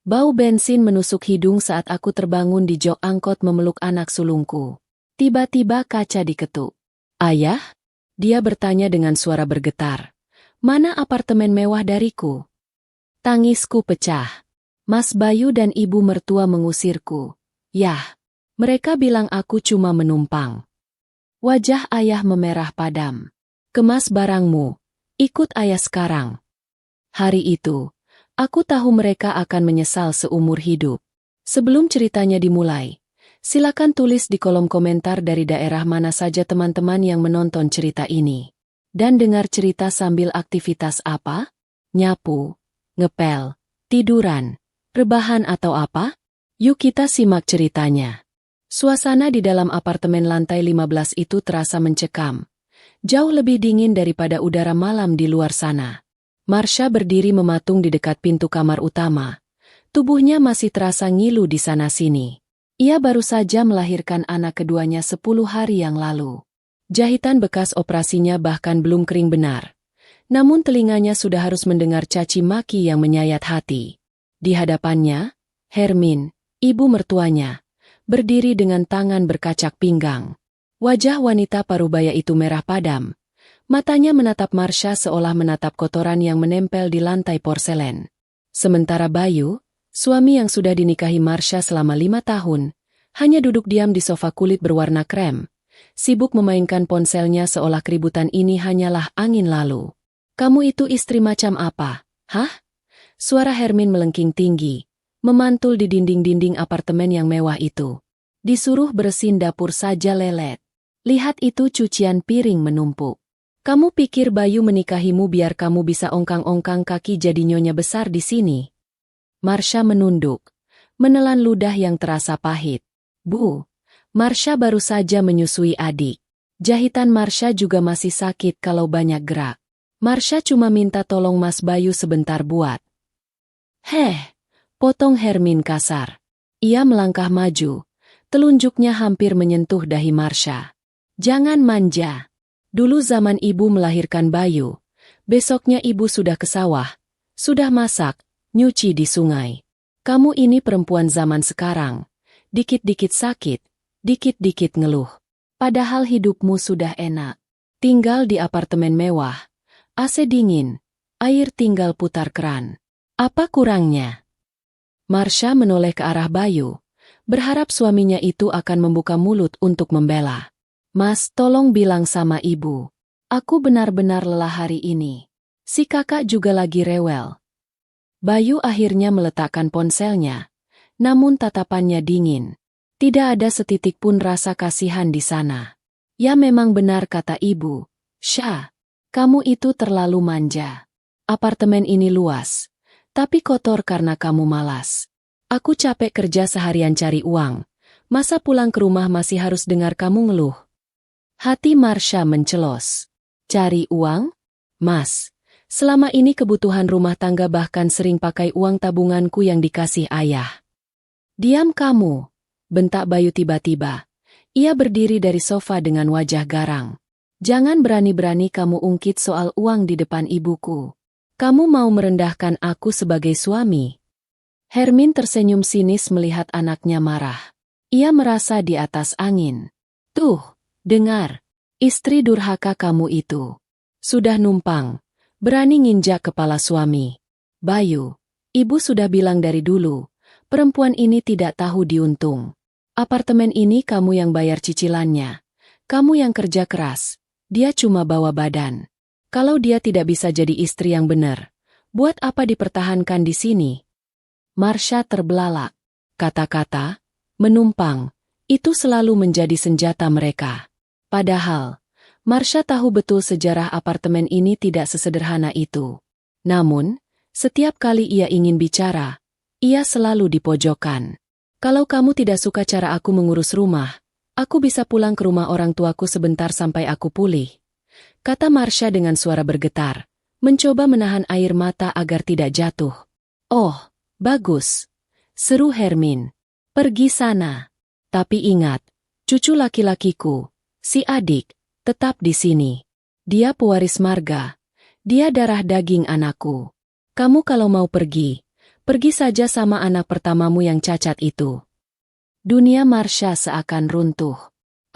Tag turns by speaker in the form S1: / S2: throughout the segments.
S1: Bau bensin menusuk hidung saat aku terbangun di jok angkot memeluk anak sulungku. Tiba-tiba kaca diketuk. "Ayah?" Dia bertanya dengan suara bergetar. "Mana apartemen mewah dariku?" Tangisku pecah. Mas Bayu dan ibu mertua mengusirku. Yah, mereka bilang aku cuma menumpang. Wajah ayah memerah padam. "Kemas barangmu. Ikut ayah sekarang." Hari itu, aku tahu mereka akan menyesal seumur hidup. Sebelum ceritanya dimulai, silakan tulis di kolom komentar dari daerah mana saja teman-teman yang menonton cerita ini. Dan dengar cerita sambil aktivitas apa? Nyapu, ngepel, tiduran, rebahan atau apa? Yuk kita simak ceritanya. Suasana di dalam apartemen lantai 15 itu terasa mencekam. Jauh lebih dingin daripada udara malam di luar sana. Marsha berdiri mematung di dekat pintu kamar utama. Tubuhnya masih terasa ngilu di sana-sini. Ia baru saja melahirkan anak keduanya 10 hari yang lalu. Jahitan bekas operasinya bahkan belum kering benar. Namun telinganya sudah harus mendengar caci maki yang menyayat hati. Di hadapannya, Hermin, ibu mertuanya, berdiri dengan tangan berkacak pinggang. Wajah wanita parubaya itu merah padam. Matanya menatap Marsha seolah menatap kotoran yang menempel di lantai porselen. Sementara Bayu, suami yang sudah dinikahi Marsha selama 5 tahun, hanya duduk diam di sofa kulit berwarna krem, sibuk memainkan ponselnya seolah keributan ini hanyalah angin lalu. "Kamu itu istri macam apa, hah?" Suara Hermin melengking tinggi, memantul di dinding-dinding apartemen yang mewah itu. "Disuruh bersihin dapur saja lelet. Lihat itu cucian piring menumpuk. Kamu pikir Bayu menikahimu biar kamu bisa ongkang-ongkang kaki jadi nyonya besar di sini?" Marsha menunduk, menelan ludah yang terasa pahit. "Bu, Marsha baru saja menyusui adik. Jahitan Marsha juga masih sakit kalau banyak gerak. Marsha cuma minta tolong Mas Bayu sebentar buat." "Heh," potong Hermin kasar. Ia melangkah maju, telunjuknya hampir menyentuh dahi Marsha. "Jangan manja. Dulu zaman ibu melahirkan Bayu, besoknya ibu sudah ke sawah, sudah masak, nyuci di sungai. Kamu ini perempuan zaman sekarang, dikit-dikit sakit, dikit-dikit ngeluh. Padahal hidupmu sudah enak. Tinggal di apartemen mewah, AC dingin, air tinggal putar keran. Apa kurangnya?" Marsha menoleh ke arah Bayu, berharap suaminya itu akan membuka mulut untuk membela. "Mas, tolong bilang sama ibu. Aku benar-benar lelah hari ini. Si kakak juga lagi rewel." Bayu akhirnya meletakkan ponselnya, namun tatapannya dingin. Tidak ada setitik pun rasa kasihan di sana. "Ya memang benar kata ibu. Syah, kamu itu terlalu manja. Apartemen ini luas, tapi kotor karena kamu malas. Aku capek kerja seharian cari uang. Masa pulang ke rumah masih harus dengar kamu ngeluh?" Hati Marsha mencelos. "Cari uang? Mas, selama ini kebutuhan rumah tangga bahkan sering pakai uang tabunganku yang dikasih ayah." "Diam kamu," bentak Bayu tiba-tiba. Ia berdiri dari sofa dengan wajah garang. "Jangan berani-berani kamu ungkit soal uang di depan ibuku. Kamu mau merendahkan aku sebagai suami?" Hermin tersenyum sinis melihat anaknya marah. Ia merasa di atas angin. "Tuh, dengar, istri durhaka kamu itu. Sudah numpang, berani nginjak kepala suami. Bayu, ibu sudah bilang dari dulu, perempuan ini tidak tahu diuntung. Apartemen ini kamu yang bayar cicilannya. Kamu yang kerja keras, dia cuma bawa badan. Kalau dia tidak bisa jadi istri yang benar, buat apa dipertahankan di sini?" Marsha terbelalak. Kata-kata, menumpang, itu selalu menjadi senjata mereka. Padahal, Marsha tahu betul sejarah apartemen ini tidak sesederhana itu. Namun, setiap kali ia ingin bicara, ia selalu dipojokkan. "Kalau kamu tidak suka cara aku mengurus rumah, aku bisa pulang ke rumah orang tuaku sebentar sampai aku pulih," kata Marsha dengan suara bergetar, mencoba menahan air mata agar tidak jatuh. "Oh, bagus," seru Hermin. "Pergi sana. Tapi ingat, cucu laki-lakiku, si adik, tetap di sini. Dia pewaris marga. Dia darah daging anakku. Kamu kalau mau pergi, Pergi saja sama anak pertamamu yang cacat itu. Dunia Marsha seakan runtuh.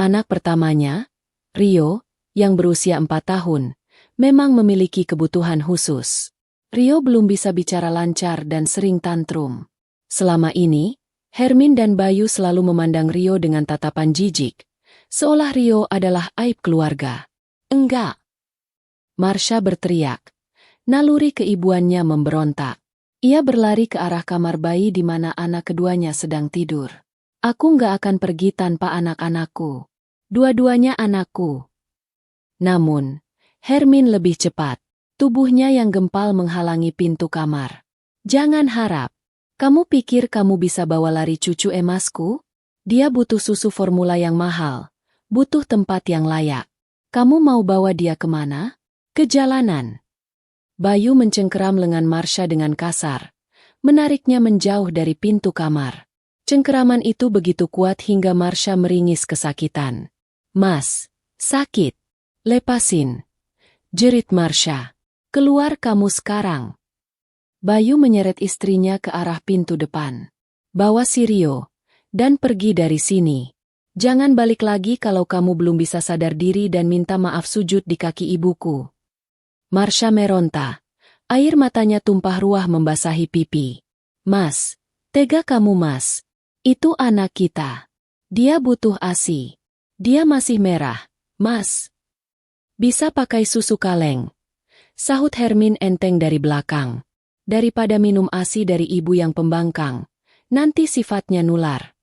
S1: Anak pertamanya, Rio, yang berusia 4 tahun, memang memiliki kebutuhan khusus. Rio belum bisa bicara lancar dan sering tantrum. Selama ini, Hermin dan Bayu selalu memandang Rio dengan tatapan jijik, seolah Rio adalah aib keluarga. Enggak! Marsha berteriak. Naluri keibuannya memberontak. Ia berlari ke arah kamar bayi di mana anak keduanya sedang tidur. Aku nggak akan pergi tanpa anak-anakku. Dua-duanya anakku. Namun, Hermin lebih cepat. Tubuhnya yang gempal menghalangi pintu kamar. Jangan harap. Kamu pikir kamu bisa bawa lari cucu emasku? Dia butuh susu formula yang mahal. Butuh tempat yang layak. Kamu mau bawa dia kemana? Ke jalanan. Bayu mencengkeram lengan Marsha dengan kasar, menariknya menjauh dari pintu kamar. Cengkeraman itu begitu kuat hingga Marsha meringis kesakitan. Mas, sakit. Lepasin. Jerit Marsha. Keluar kamu sekarang. Bayu menyeret istrinya ke arah pintu depan. Bawa si Rio, dan pergi dari sini. Jangan balik lagi kalau kamu belum bisa sadar diri dan minta maaf sujud di kaki ibuku. Marsha meronta. Air matanya tumpah ruah membasahi pipi. Mas, tega kamu mas. Itu anak kita. Dia butuh ASI. Dia masih merah, mas. Bisa pakai susu kaleng. Sahut Hermin enteng dari belakang. Daripada minum ASI dari ibu yang pembangkang, nanti sifatnya nular.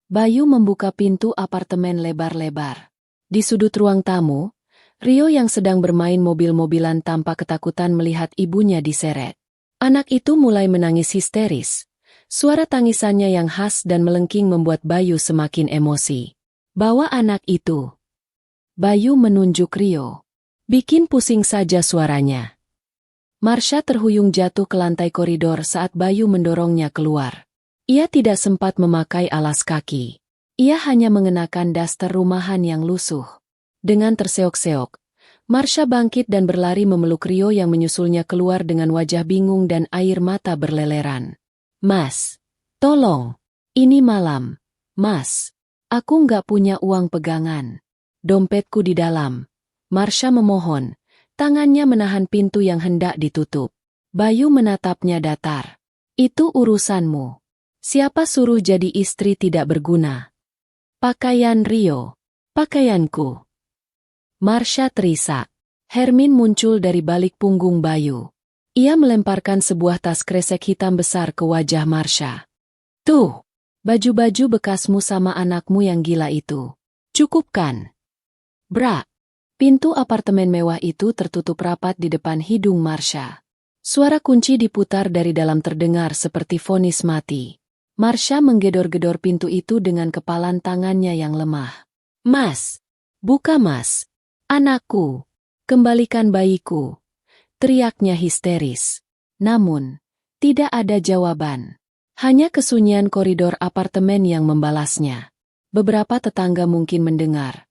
S1: Bayu membuka pintu apartemen lebar-lebar. Di sudut ruang tamu, Rio yang sedang bermain mobil-mobilan tanpa ketakutan melihat ibunya diseret. Anak itu mulai menangis histeris. Suara tangisannya yang khas dan melengking membuat Bayu semakin emosi. Bawa anak itu. Bayu menunjuk Rio. Bikin pusing saja suaranya. Marsha terhuyung jatuh ke lantai koridor saat Bayu mendorongnya keluar. Ia tidak sempat memakai alas kaki. Ia hanya mengenakan daster rumahan yang lusuh. Dengan terseok-seok, Marsha bangkit dan berlari memeluk Rio yang menyusulnya keluar dengan wajah bingung dan air mata berleleran. Mas, tolong, ini malam. Mas, aku nggak punya uang pegangan. Dompetku di dalam. Marsha memohon, tangannya menahan pintu yang hendak ditutup. Bayu menatapnya datar. Itu urusanmu. Siapa suruh jadi istri tidak berguna? Pakaian Rio. Pakaianku. Marsha terisak. Hermin muncul dari balik punggung Bayu. Ia melemparkan sebuah tas kresek hitam besar ke wajah Marsha. Tuh, baju-baju bekasmu sama anakmu yang gila itu. Cukup kan? Bra. Pintu apartemen mewah itu tertutup rapat di depan hidung Marsha. Suara kunci diputar dari dalam terdengar seperti vonis mati. Marsha menggedor-gedor pintu itu dengan kepalan tangannya yang lemah. Mas! Buka mas! Anakku, kembalikan bayiku, teriaknya histeris. Namun, tidak ada jawaban. Hanya kesunyian koridor apartemen yang membalasnya. Beberapa tetangga mungkin mendengar,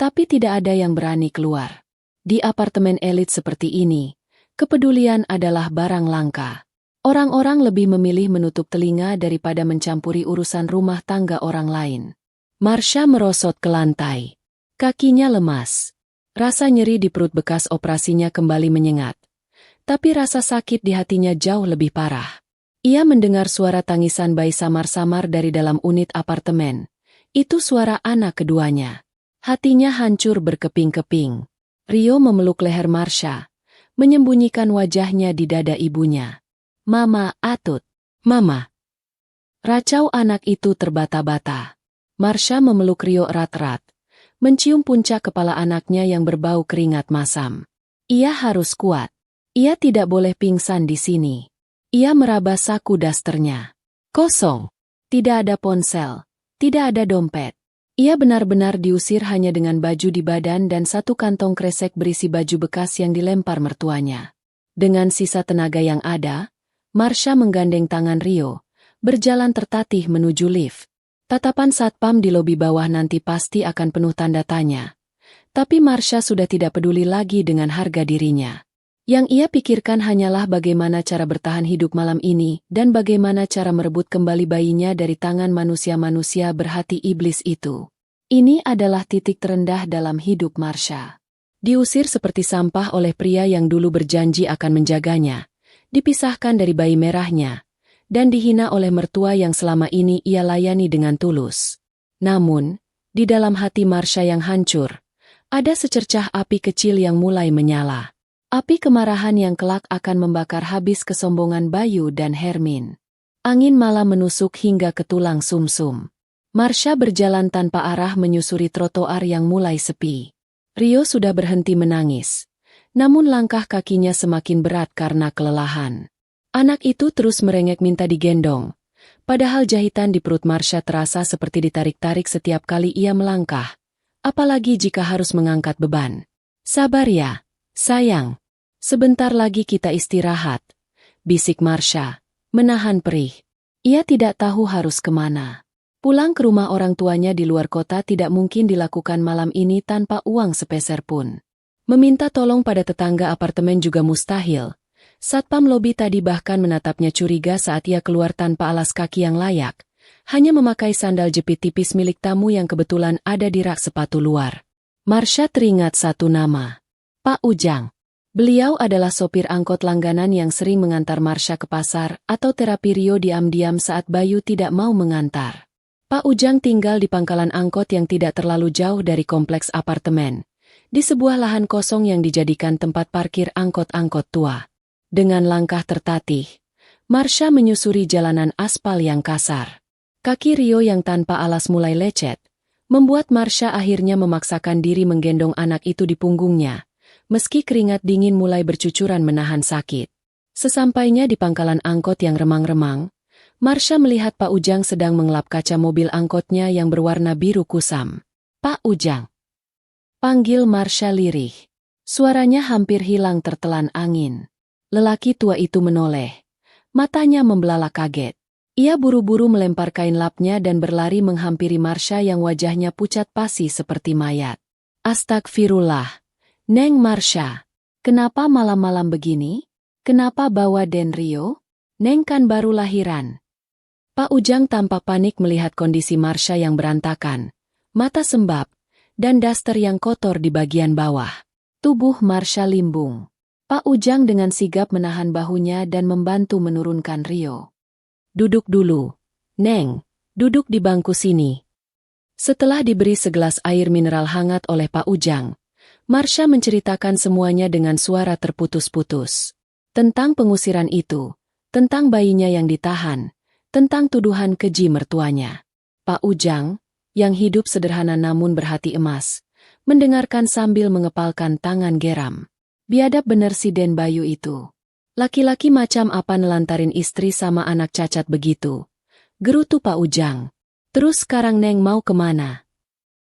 S1: tapi tidak ada yang berani keluar. Di apartemen elit seperti ini, kepedulian adalah barang langka. Orang-orang lebih memilih menutup telinga daripada mencampuri urusan rumah tangga orang lain. Marsha merosot ke lantai. Kakinya lemas. Rasa nyeri di perut bekas operasinya kembali menyengat. Tapi rasa sakit di hatinya jauh lebih parah. Ia mendengar suara tangisan bayi samar-samar dari dalam unit apartemen. Itu suara anak keduanya. Hatinya hancur berkeping-keping. Rio memeluk leher Marsha, menyembunyikan wajahnya di dada ibunya. Mama, atut. Mama. Racau anak itu terbata-bata. Marsha memeluk Rio erat-erat. Mencium puncak kepala anaknya yang berbau keringat masam. Ia harus kuat. Ia tidak boleh pingsan di sini. Ia meraba saku dasternya. Kosong. Tidak ada ponsel. Tidak ada dompet. Ia benar-benar diusir hanya dengan baju di badan dan satu kantong kresek berisi baju bekas yang dilempar mertuanya. Dengan sisa tenaga yang ada, Marsha menggandeng tangan Rio, berjalan tertatih menuju lift. Tatapan satpam di lobi bawah nanti pasti akan penuh tanda tanya. Tapi Marsha sudah tidak peduli lagi dengan harga dirinya. Yang ia pikirkan hanyalah bagaimana cara bertahan hidup malam ini dan bagaimana cara merebut kembali bayinya dari tangan manusia-manusia berhati iblis itu. Ini adalah titik terendah dalam hidup Marsha. Diusir seperti sampah oleh pria yang dulu berjanji akan menjaganya, dipisahkan dari bayi merahnya, dan dihina oleh mertua yang selama ini ia layani dengan tulus. Namun, di dalam hati Marsha yang hancur, ada secercah api kecil yang mulai menyala. Api kemarahan yang kelak akan membakar habis kesombongan Bayu dan Hermin. Angin malam menusuk hingga ke tulang sumsum. Marsha berjalan tanpa arah menyusuri trotoar yang mulai sepi. Rio sudah berhenti menangis, namun langkah kakinya semakin berat karena kelelahan. Anak itu terus merengek minta digendong, padahal jahitan di perut Marsha terasa seperti ditarik-tarik setiap kali ia melangkah, apalagi jika harus mengangkat beban. "Sabar ya, sayang. Sebentar lagi kita istirahat," bisik Marsha, menahan perih. Ia tidak tahu harus kemana. Pulang ke rumah orang tuanya di luar kota tidak mungkin dilakukan malam ini tanpa uang sepeser pun. Meminta tolong pada tetangga apartemen juga mustahil. Satpam lobi tadi bahkan menatapnya curiga saat ia keluar tanpa alas kaki yang layak, hanya memakai sandal jepit tipis milik tamu yang kebetulan ada di rak sepatu luar. Marsha teringat satu nama. Pak Ujang. Beliau adalah sopir angkot langganan yang sering mengantar Marsha ke pasar atau terapi Rio diam-diam saat Bayu tidak mau mengantar. Pak Ujang tinggal di pangkalan angkot yang tidak terlalu jauh dari kompleks apartemen, di sebuah lahan kosong yang dijadikan tempat parkir angkot-angkot tua. Dengan langkah tertatih, Marsha menyusuri jalanan aspal yang kasar. Kaki Rio yang tanpa alas mulai lecet, membuat Marsha akhirnya memaksakan diri menggendong anak itu di punggungnya. Meski keringat dingin mulai bercucuran menahan sakit. Sesampainya di pangkalan angkot yang remang-remang, Marsha melihat Pak Ujang sedang mengelap kaca mobil angkotnya yang berwarna biru kusam. "Pak Ujang," panggil Marsha lirih. Suaranya hampir hilang tertelan angin. Lelaki tua itu menoleh. Matanya membelalak kaget. Ia buru-buru melempar kain lapnya dan berlari menghampiri Marsha yang wajahnya pucat pasi seperti mayat. "Astagfirullah. Neng Marsha, kenapa malam-malam begini? Kenapa bawa Den Rio? Neng kan baru lahiran." Pak Ujang tampak panik melihat kondisi Marsha yang berantakan, mata sembab, dan daster yang kotor di bagian bawah. Tubuh Marsha limbung. Pak Ujang dengan sigap menahan bahunya dan membantu menurunkan Rio. "Duduk dulu, Neng, duduk di bangku sini." Setelah diberi segelas air mineral hangat oleh Pak Ujang, Marsha menceritakan semuanya dengan suara terputus-putus. Tentang pengusiran itu, tentang bayinya yang ditahan, tentang tuduhan keji mertuanya. Pak Ujang, yang hidup sederhana namun berhati emas, mendengarkan sambil mengepalkan tangan geram. Biadab bener si Den Bayu itu. Laki-laki macam apa nelantarin istri sama anak cacat begitu? Gerutu Pak Ujang. "Terus sekarang Neng mau kemana?"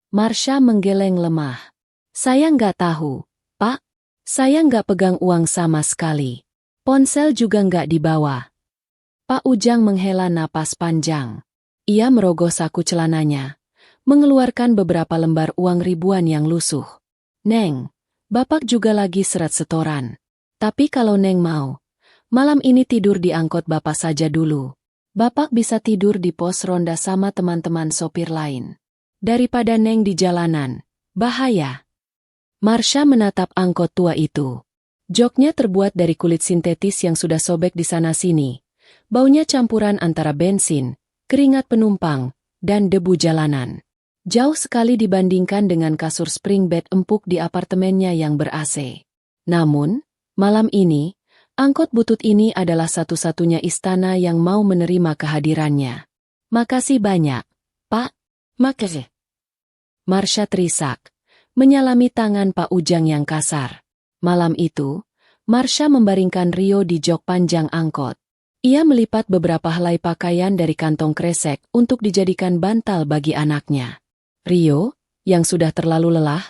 S1: Marsha menggeleng lemah. "Saya nggak tahu, Pak. Saya nggak pegang uang sama sekali. Ponsel juga nggak dibawa." Pak Ujang menghela napas panjang. Ia merogoh saku celananya, mengeluarkan beberapa lembar uang ribuan yang lusuh. "Neng, Bapak juga lagi seret setoran. Tapi kalau Neng mau, malam ini tidur di angkot Bapak saja dulu. Bapak bisa tidur di pos ronda sama teman-teman sopir lain. Daripada Neng di jalanan, bahaya." Marsha menatap angkot tua itu. Joknya terbuat dari kulit sintetis yang sudah sobek di sana-sini. Baunya campuran antara bensin, keringat penumpang, dan debu jalanan. Jauh sekali dibandingkan dengan kasur spring bed empuk di apartemennya yang ber-AC. Namun, malam ini, angkot butut ini adalah satu-satunya istana yang mau menerima kehadirannya. "Makasih banyak, Pak." "Makasih." Marsha terisak, menyalami tangan Pak Ujang yang kasar. Malam itu, Marsha membaringkan Rio di jok panjang angkot. Ia melipat beberapa helai pakaian dari kantong kresek untuk dijadikan bantal bagi anaknya. Rio, yang sudah terlalu lelah,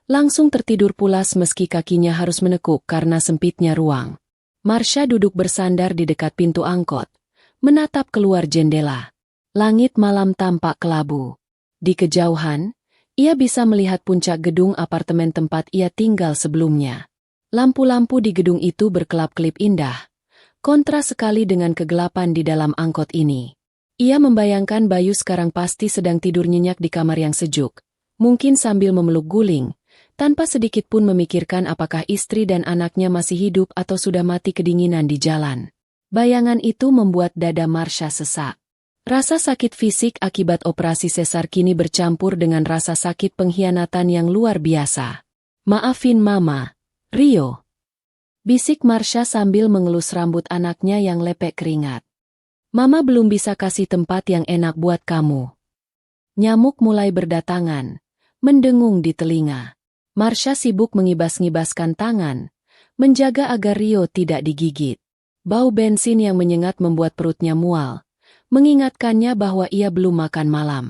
S1: langsung tertidur pulas meski kakinya harus menekuk karena sempitnya ruang. Marsha duduk bersandar di dekat pintu angkot, menatap keluar jendela. Langit malam tampak kelabu. Di kejauhan, ia bisa melihat puncak gedung apartemen tempat ia tinggal sebelumnya. Lampu-lampu di gedung itu berkelap-kelip indah, kontras sekali dengan kegelapan di dalam angkot ini. Ia membayangkan Bayu sekarang pasti sedang tidur nyenyak di kamar yang sejuk, mungkin sambil memeluk guling, tanpa sedikit pun memikirkan apakah istri dan anaknya masih hidup atau sudah mati kedinginan di jalan. Bayangan itu membuat dada Marsha sesak. Rasa sakit fisik akibat operasi sesar kini bercampur dengan rasa sakit pengkhianatan yang luar biasa. "Maafin Mama, Rio," bisik Marsha sambil mengelus rambut anaknya yang lepek keringat. "Mama belum bisa kasih tempat yang enak buat kamu." Nyamuk mulai berdatangan, mendengung di telinga. Marsha sibuk ngibas-ngibaskan tangan, menjaga agar Rio tidak digigit. Bau bensin yang menyengat membuat perutnya mual, mengingatkannya bahwa ia belum makan malam.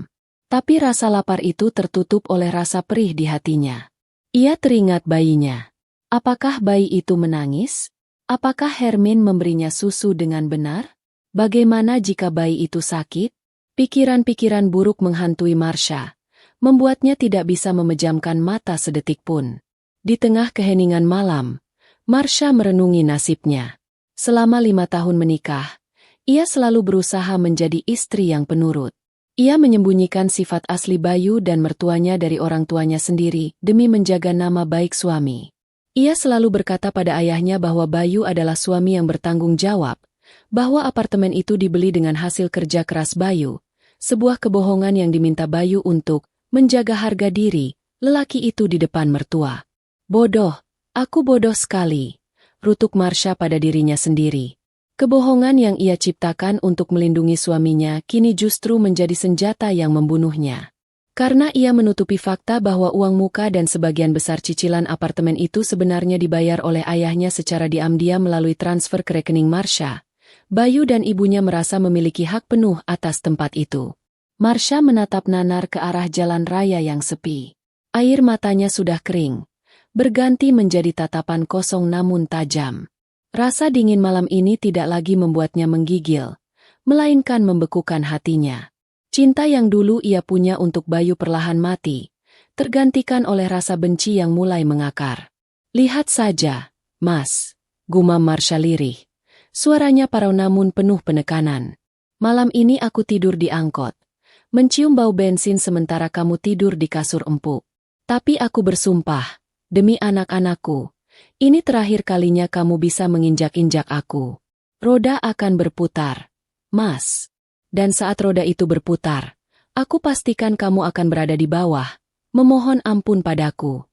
S1: Tapi rasa lapar itu tertutup oleh rasa perih di hatinya. Ia teringat bayinya. Apakah bayi itu menangis? Apakah Hermin memberinya susu dengan benar? Bagaimana jika bayi itu sakit? Pikiran-pikiran buruk menghantui Marsha, membuatnya tidak bisa memejamkan mata sedetik pun. Di tengah keheningan malam, Marsha merenungi nasibnya. Selama 5 tahun menikah, ia selalu berusaha menjadi istri yang penurut. Ia menyembunyikan sifat asli Bayu dan mertuanya dari orang tuanya sendiri demi menjaga nama baik suami. Ia selalu berkata pada ayahnya bahwa Bayu adalah suami yang bertanggung jawab, bahwa apartemen itu dibeli dengan hasil kerja keras Bayu, sebuah kebohongan yang diminta Bayu untuk menjaga harga diri lelaki itu di depan mertua. "Bodoh, aku bodoh sekali," rutuk Marsha pada dirinya sendiri. Kebohongan yang ia ciptakan untuk melindungi suaminya kini justru menjadi senjata yang membunuhnya. Karena ia menutupi fakta bahwa uang muka dan sebagian besar cicilan apartemen itu sebenarnya dibayar oleh ayahnya secara diam-diam melalui transfer ke rekening Marsha, Bayu dan ibunya merasa memiliki hak penuh atas tempat itu. Marsha menatap nanar ke arah jalan raya yang sepi. Air matanya sudah kering, berganti menjadi tatapan kosong namun tajam. Rasa dingin malam ini tidak lagi membuatnya menggigil, melainkan membekukan hatinya. Cinta yang dulu ia punya untuk Bayu perlahan mati, tergantikan oleh rasa benci yang mulai mengakar. "Lihat saja, Mas," gumam Marsha lirih. Suaranya parau namun penuh penekanan. "Malam ini aku tidur di angkot, mencium bau bensin sementara kamu tidur di kasur empuk. Tapi aku bersumpah, demi anak-anakku, ini terakhir kalinya kamu bisa menginjak-injak aku. Roda akan berputar, Mas. Dan saat roda itu berputar, aku pastikan kamu akan berada di bawah, memohon ampun padaku."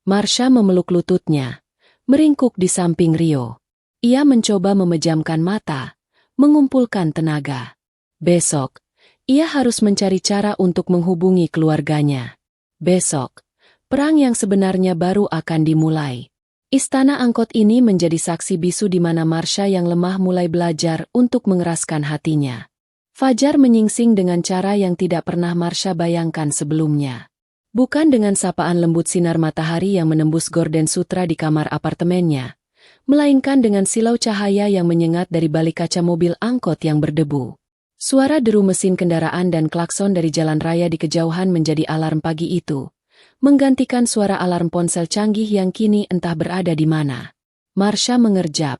S1: Marsha memeluk lututnya, meringkuk di samping Rio. Ia mencoba memejamkan mata, mengumpulkan tenaga. Besok, ia harus mencari cara untuk menghubungi keluarganya. Besok, perang yang sebenarnya baru akan dimulai. Istana angkot ini menjadi saksi bisu di mana Marsha yang lemah mulai belajar untuk mengeraskan hatinya. Fajar menyingsing dengan cara yang tidak pernah Marsha bayangkan sebelumnya. Bukan dengan sapaan lembut sinar matahari yang menembus gorden sutra di kamar apartemennya, melainkan dengan silau cahaya yang menyengat dari balik kaca mobil angkot yang berdebu. Suara deru mesin kendaraan dan klakson dari jalan raya di kejauhan menjadi alarm pagi itu, menggantikan suara alarm ponsel canggih yang kini entah berada di mana. Marsha mengerjap.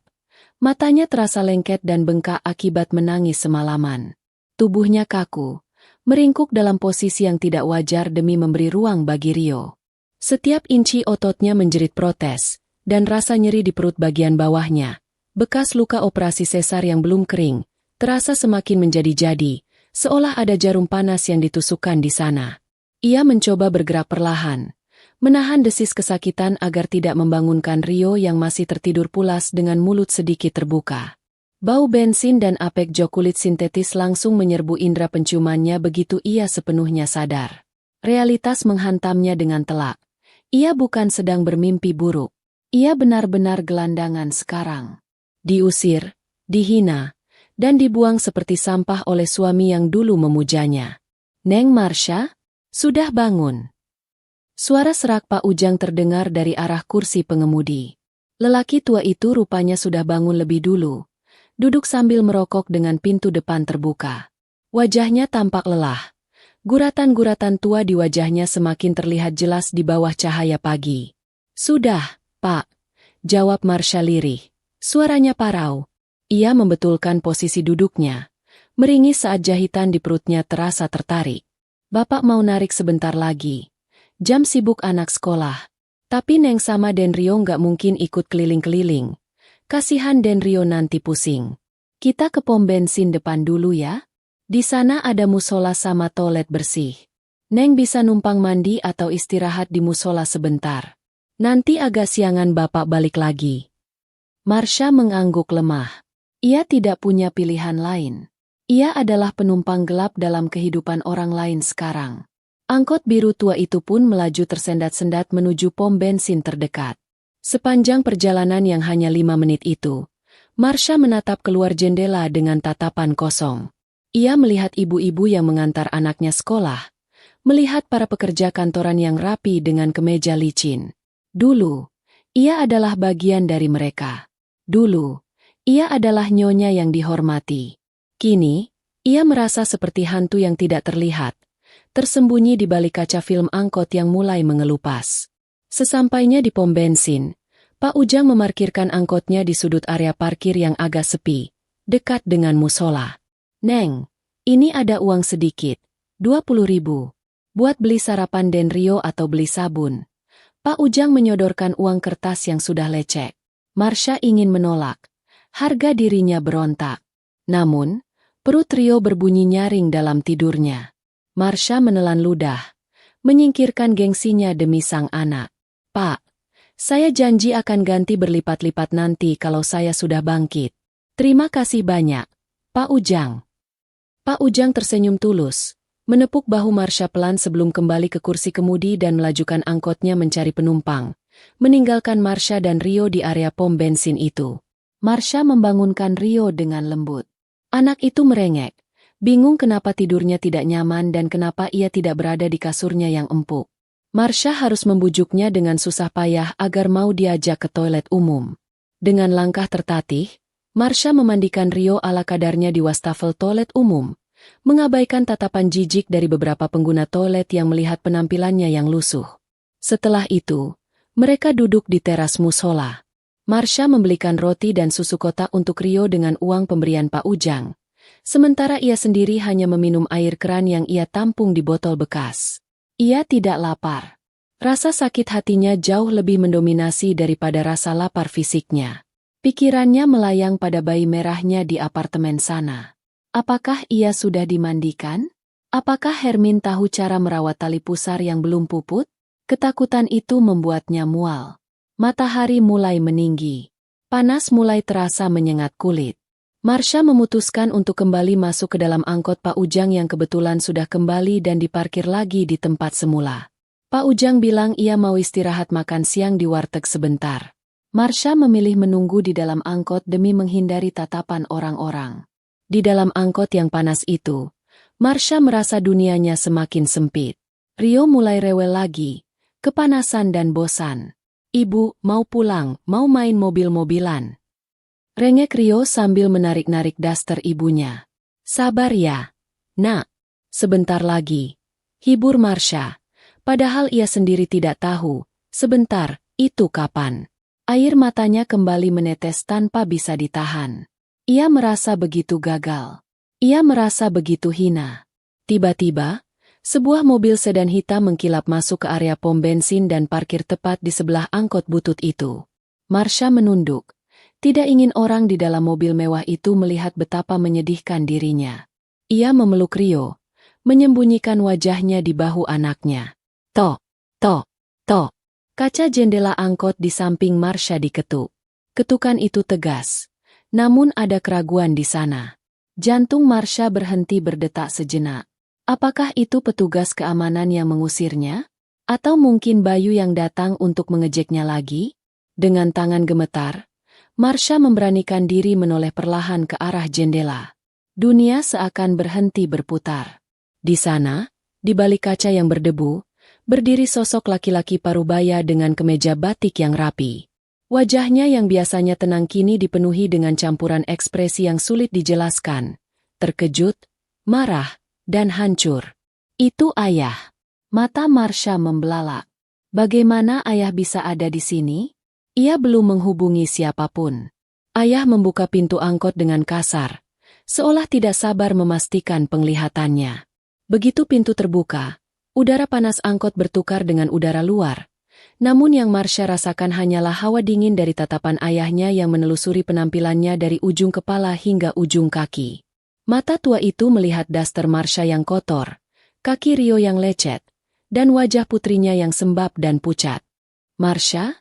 S1: Matanya terasa lengket dan bengkak akibat menangis semalaman. Tubuhnya kaku, meringkuk dalam posisi yang tidak wajar demi memberi ruang bagi Rio. Setiap inci ototnya menjerit protes, dan rasa nyeri di perut bagian bawahnya, bekas luka operasi sesar yang belum kering, terasa semakin menjadi-jadi, seolah ada jarum panas yang ditusukkan di sana. Ia mencoba bergerak perlahan, menahan desis kesakitan agar tidak membangunkan Rio yang masih tertidur pulas dengan mulut sedikit terbuka. Bau bensin dan apek jok kulit sintetis langsung menyerbu indera penciumannya begitu ia sepenuhnya sadar. Realitas menghantamnya dengan telak. Ia bukan sedang bermimpi buruk. Ia benar-benar gelandangan sekarang. Diusir, dihina, dan dibuang seperti sampah oleh suami yang dulu memujanya. "Neng Marsha, sudah bangun." Suara serak Pak Ujang terdengar dari arah kursi pengemudi. Lelaki tua itu rupanya sudah bangun lebih dulu, duduk sambil merokok dengan pintu depan terbuka. Wajahnya tampak lelah. Guratan-guratan tua di wajahnya semakin terlihat jelas di bawah cahaya pagi. "Sudah, Pak." Jawab Marsha lirih. Suaranya parau. Ia membetulkan posisi duduknya. Meringis saat jahitan di perutnya terasa tertarik. Bapak mau narik sebentar lagi. Jam sibuk anak sekolah. Tapi Neng sama Denrio nggak mungkin ikut keliling-keliling. Kasihan Denrio nanti pusing. Kita ke pom bensin depan dulu ya. Di sana ada musola sama toilet bersih. Neng bisa numpang mandi atau istirahat di musola sebentar. Nanti agak siangan bapak balik lagi. Marsha mengangguk lemah. Ia tidak punya pilihan lain. Ia adalah penumpang gelap dalam kehidupan orang lain sekarang. Angkot biru tua itu pun melaju tersendat-sendat menuju pom bensin terdekat. Sepanjang perjalanan yang hanya 5 menit itu, Marsha menatap keluar jendela dengan tatapan kosong. Ia melihat ibu-ibu yang mengantar anaknya sekolah, melihat para pekerja kantoran yang rapi dengan kemeja licin. Dulu, ia adalah bagian dari mereka. Dulu, ia adalah nyonya yang dihormati. Kini, ia merasa seperti hantu yang tidak terlihat, tersembunyi di balik kaca film angkot yang mulai mengelupas. Sesampainya di pom bensin, Pak Ujang memarkirkan angkotnya di sudut area parkir yang agak sepi, dekat dengan musola. Neng, ini ada uang sedikit, 20.000. Buat beli sarapan Denrio atau beli sabun. Pak Ujang menyodorkan uang kertas yang sudah lecek. Marsha ingin menolak. Harga dirinya berontak. Namun, perut Rio berbunyi nyaring dalam tidurnya. Marsha menelan ludah, menyingkirkan gengsinya demi sang anak. Pak, saya janji akan ganti berlipat-lipat nanti kalau saya sudah bangkit. Terima kasih banyak, Pak Ujang. Pak Ujang tersenyum tulus, menepuk bahu Marsha pelan sebelum kembali ke kursi kemudi dan melajukan angkotnya mencari penumpang, meninggalkan Marsha dan Rio di area pom bensin itu. Marsha membangunkan Rio dengan lembut. Anak itu merengek, bingung kenapa tidurnya tidak nyaman dan kenapa ia tidak berada di kasurnya yang empuk. Marsha harus membujuknya dengan susah payah agar mau diajak ke toilet umum. Dengan langkah tertatih, Marsha memandikan Rio ala kadarnya di wastafel toilet umum, mengabaikan tatapan jijik dari beberapa pengguna toilet yang melihat penampilannya yang lusuh. Setelah itu, mereka duduk di teras musola. Marsha membelikan roti dan susu kotak untuk Rio dengan uang pemberian Pak Ujang. Sementara ia sendiri hanya meminum air keran yang ia tampung di botol bekas. Ia tidak lapar. Rasa sakit hatinya jauh lebih mendominasi daripada rasa lapar fisiknya. Pikirannya melayang pada bayi merahnya di apartemen sana. Apakah ia sudah dimandikan? Apakah Hermin tahu cara merawat tali pusar yang belum puput? Ketakutan itu membuatnya mual. Matahari mulai meninggi. Panas mulai terasa menyengat kulit. Marsha memutuskan untuk kembali masuk ke dalam angkot Pak Ujang yang kebetulan sudah kembali dan diparkir lagi di tempat semula. Pak Ujang bilang ia mau istirahat makan siang di warteg sebentar. Marsha memilih menunggu di dalam angkot demi menghindari tatapan orang-orang. Di dalam angkot yang panas itu, Marsha merasa dunianya semakin sempit. Rio mulai rewel lagi, kepanasan dan bosan. Ibu, mau pulang, mau main mobil-mobilan. Rengek Rio sambil menarik-narik daster ibunya. Sabar ya, nak. Sebentar lagi. Hibur Marsha. Padahal ia sendiri tidak tahu, sebentar, itu kapan. Air matanya kembali menetes tanpa bisa ditahan. Ia merasa begitu gagal. Ia merasa begitu hina. Tiba-tiba, sebuah mobil sedan hitam mengkilap masuk ke area pom bensin dan parkir tepat di sebelah angkot butut itu. Marsha menunduk. Tidak ingin orang di dalam mobil mewah itu melihat betapa menyedihkan dirinya. Ia memeluk Rio, menyembunyikan wajahnya di bahu anaknya. Tok, tok, tok. Kaca jendela angkot di samping Marsha diketuk. Ketukan itu tegas. Namun ada keraguan di sana. Jantung Marsha berhenti berdetak sejenak. Apakah itu petugas keamanan yang mengusirnya? Atau mungkin Bayu yang datang untuk mengejeknya lagi? Dengan tangan gemetar, Marsha memberanikan diri menoleh perlahan ke arah jendela. Dunia seakan berhenti berputar. Di sana, di balik kaca yang berdebu, berdiri sosok laki-laki parubaya dengan kemeja batik yang rapi. Wajahnya yang biasanya tenang kini dipenuhi dengan campuran ekspresi yang sulit dijelaskan. Terkejut, marah, dan hancur. Itu ayah. Mata Marsha membelalak. Bagaimana ayah bisa ada di sini? Ia belum menghubungi siapapun. Ayah membuka pintu angkot dengan kasar, seolah tidak sabar memastikan penglihatannya. Begitu pintu terbuka, udara panas angkot bertukar dengan udara luar. Namun yang Marsha rasakan hanyalah hawa dingin dari tatapan ayahnya yang menelusuri penampilannya dari ujung kepala hingga ujung kaki. Mata tua itu melihat daster Marsha yang kotor, kaki Rio yang lecet, dan wajah putrinya yang sembab dan pucat. "Marsha?"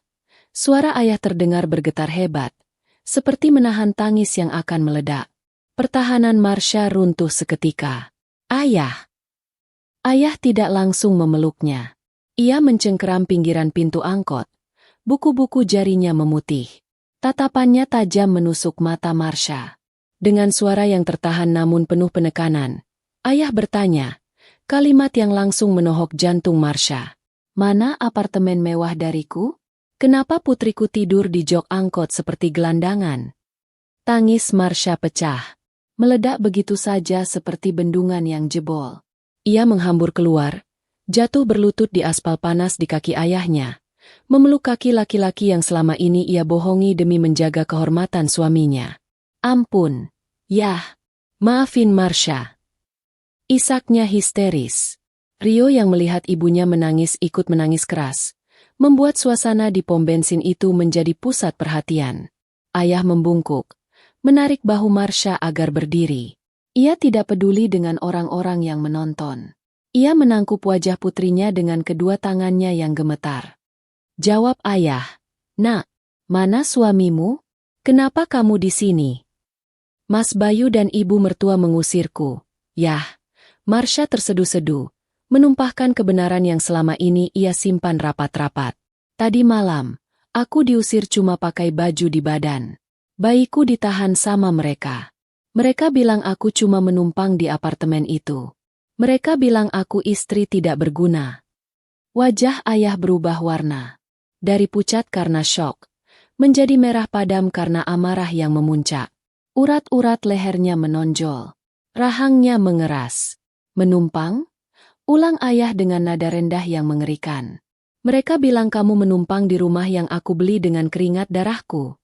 S1: Suara ayah terdengar bergetar hebat, seperti menahan tangis yang akan meledak. Pertahanan Marsha runtuh seketika. "Ayah!" Ayah tidak langsung memeluknya. Ia mencengkeram pinggiran pintu angkot. Buku-buku jarinya memutih. Tatapannya tajam menusuk mata Marsha. Dengan suara yang tertahan namun penuh penekanan, ayah bertanya, kalimat yang langsung menohok jantung Marsha. "Mana apartemen mewah dariku? Kenapa putriku tidur di jok angkot seperti gelandangan?" Tangis Marsha pecah, meledak begitu saja seperti bendungan yang jebol. Ia menghambur keluar, jatuh berlutut di aspal panas di kaki ayahnya, memeluk kaki laki-laki yang selama ini ia bohongi demi menjaga kehormatan suaminya. "Ampun, Yah, maafin Marsha." Isaknya histeris. Rio yang melihat ibunya menangis ikut menangis keras, membuat suasana di pom bensin itu menjadi pusat perhatian. Ayah membungkuk, menarik bahu Marsha agar berdiri. Ia tidak peduli dengan orang-orang yang menonton. Ia menangkup wajah putrinya dengan kedua tangannya yang gemetar. Jawab ayah, "Nak, mana suamimu? Kenapa kamu di sini?" "Mas Bayu dan ibu mertua mengusirku." Yah, Marsha tersedu-sedu, menumpahkan kebenaran yang selama ini ia simpan rapat-rapat. "Tadi malam, aku diusir cuma pakai baju di badan. Bayiku ditahan sama mereka. Mereka bilang aku cuma menumpang di apartemen itu. Mereka bilang aku istri tidak berguna." Wajah ayah berubah warna. Dari pucat karena syok, menjadi merah padam karena amarah yang memuncak. Urat-urat lehernya menonjol. Rahangnya mengeras. "Menumpang?" Ulang ayah dengan nada rendah yang mengerikan. "Mereka bilang kamu menumpang di rumah yang aku beli dengan keringat darahku."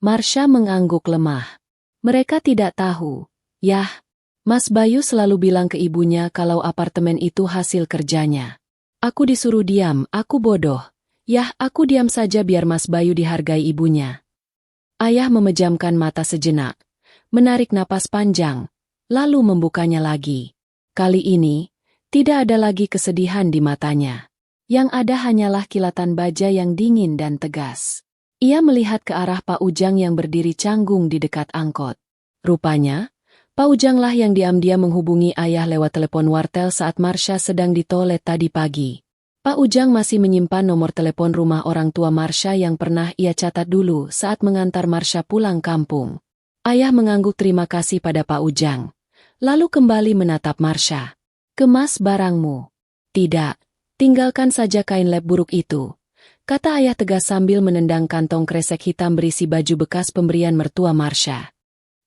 S1: Marsha mengangguk lemah. "Mereka tidak tahu. Yah, Mas Bayu selalu bilang ke ibunya kalau apartemen itu hasil kerjanya. Aku disuruh diam, aku bodoh. Yah, aku diam saja biar Mas Bayu dihargai ibunya." Ayah memejamkan mata sejenak, menarik napas panjang, lalu membukanya lagi. Kali ini, tidak ada lagi kesedihan di matanya. Yang ada hanyalah kilatan baja yang dingin dan tegas. Ia melihat ke arah Pak Ujang yang berdiri canggung di dekat angkot. Rupanya, Pak Ujanglah yang diam-diam menghubungi ayah lewat telepon wartel saat Marsha sedang di toilet tadi pagi. Pak Ujang masih menyimpan nomor telepon rumah orang tua Marsha yang pernah ia catat dulu saat mengantar Marsha pulang kampung. Ayah mengangguk terima kasih pada Pak Ujang, lalu kembali menatap Marsha. "Kemas barangmu." "Tidak, tinggalkan saja kain lab buruk itu," kata ayah tegas sambil menendang kantong kresek hitam berisi baju bekas pemberian mertua Marsha.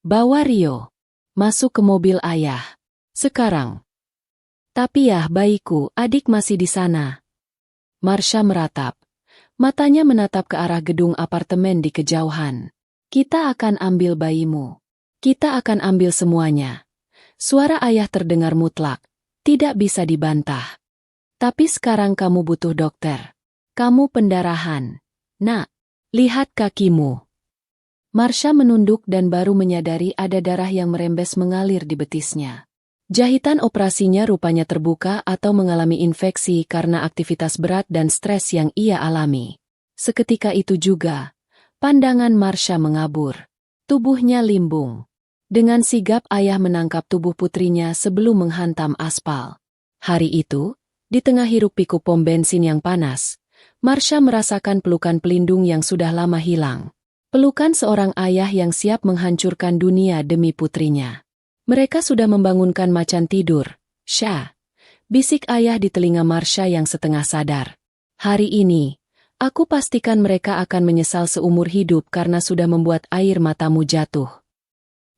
S1: "Bawa Rio masuk ke mobil ayah. Sekarang." "Tapi ya bayiku, adik masih di sana." Marsha meratap. Matanya menatap ke arah gedung apartemen di kejauhan. "Kita akan ambil bayimu. Kita akan ambil semuanya." Suara ayah terdengar mutlak. Tidak bisa dibantah. "Tapi sekarang kamu butuh dokter. Kamu pendarahan. Nak, lihat kakimu." Marsha menunduk dan baru menyadari ada darah yang merembes mengalir di betisnya. Jahitan operasinya rupanya terbuka atau mengalami infeksi karena aktivitas berat dan stres yang ia alami. Seketika itu juga, pandangan Marsha mengabur. Tubuhnya limbung. Dengan sigap ayah menangkap tubuh putrinya sebelum menghantam aspal. Hari itu, di tengah hiruk-pikuk pom bensin yang panas, Marsha merasakan pelukan pelindung yang sudah lama hilang. Pelukan seorang ayah yang siap menghancurkan dunia demi putrinya. "Mereka sudah membangunkan macan tidur, Sha," bisik ayah di telinga Marsha yang setengah sadar. "Hari ini, aku pastikan mereka akan menyesal seumur hidup karena sudah membuat air matamu jatuh."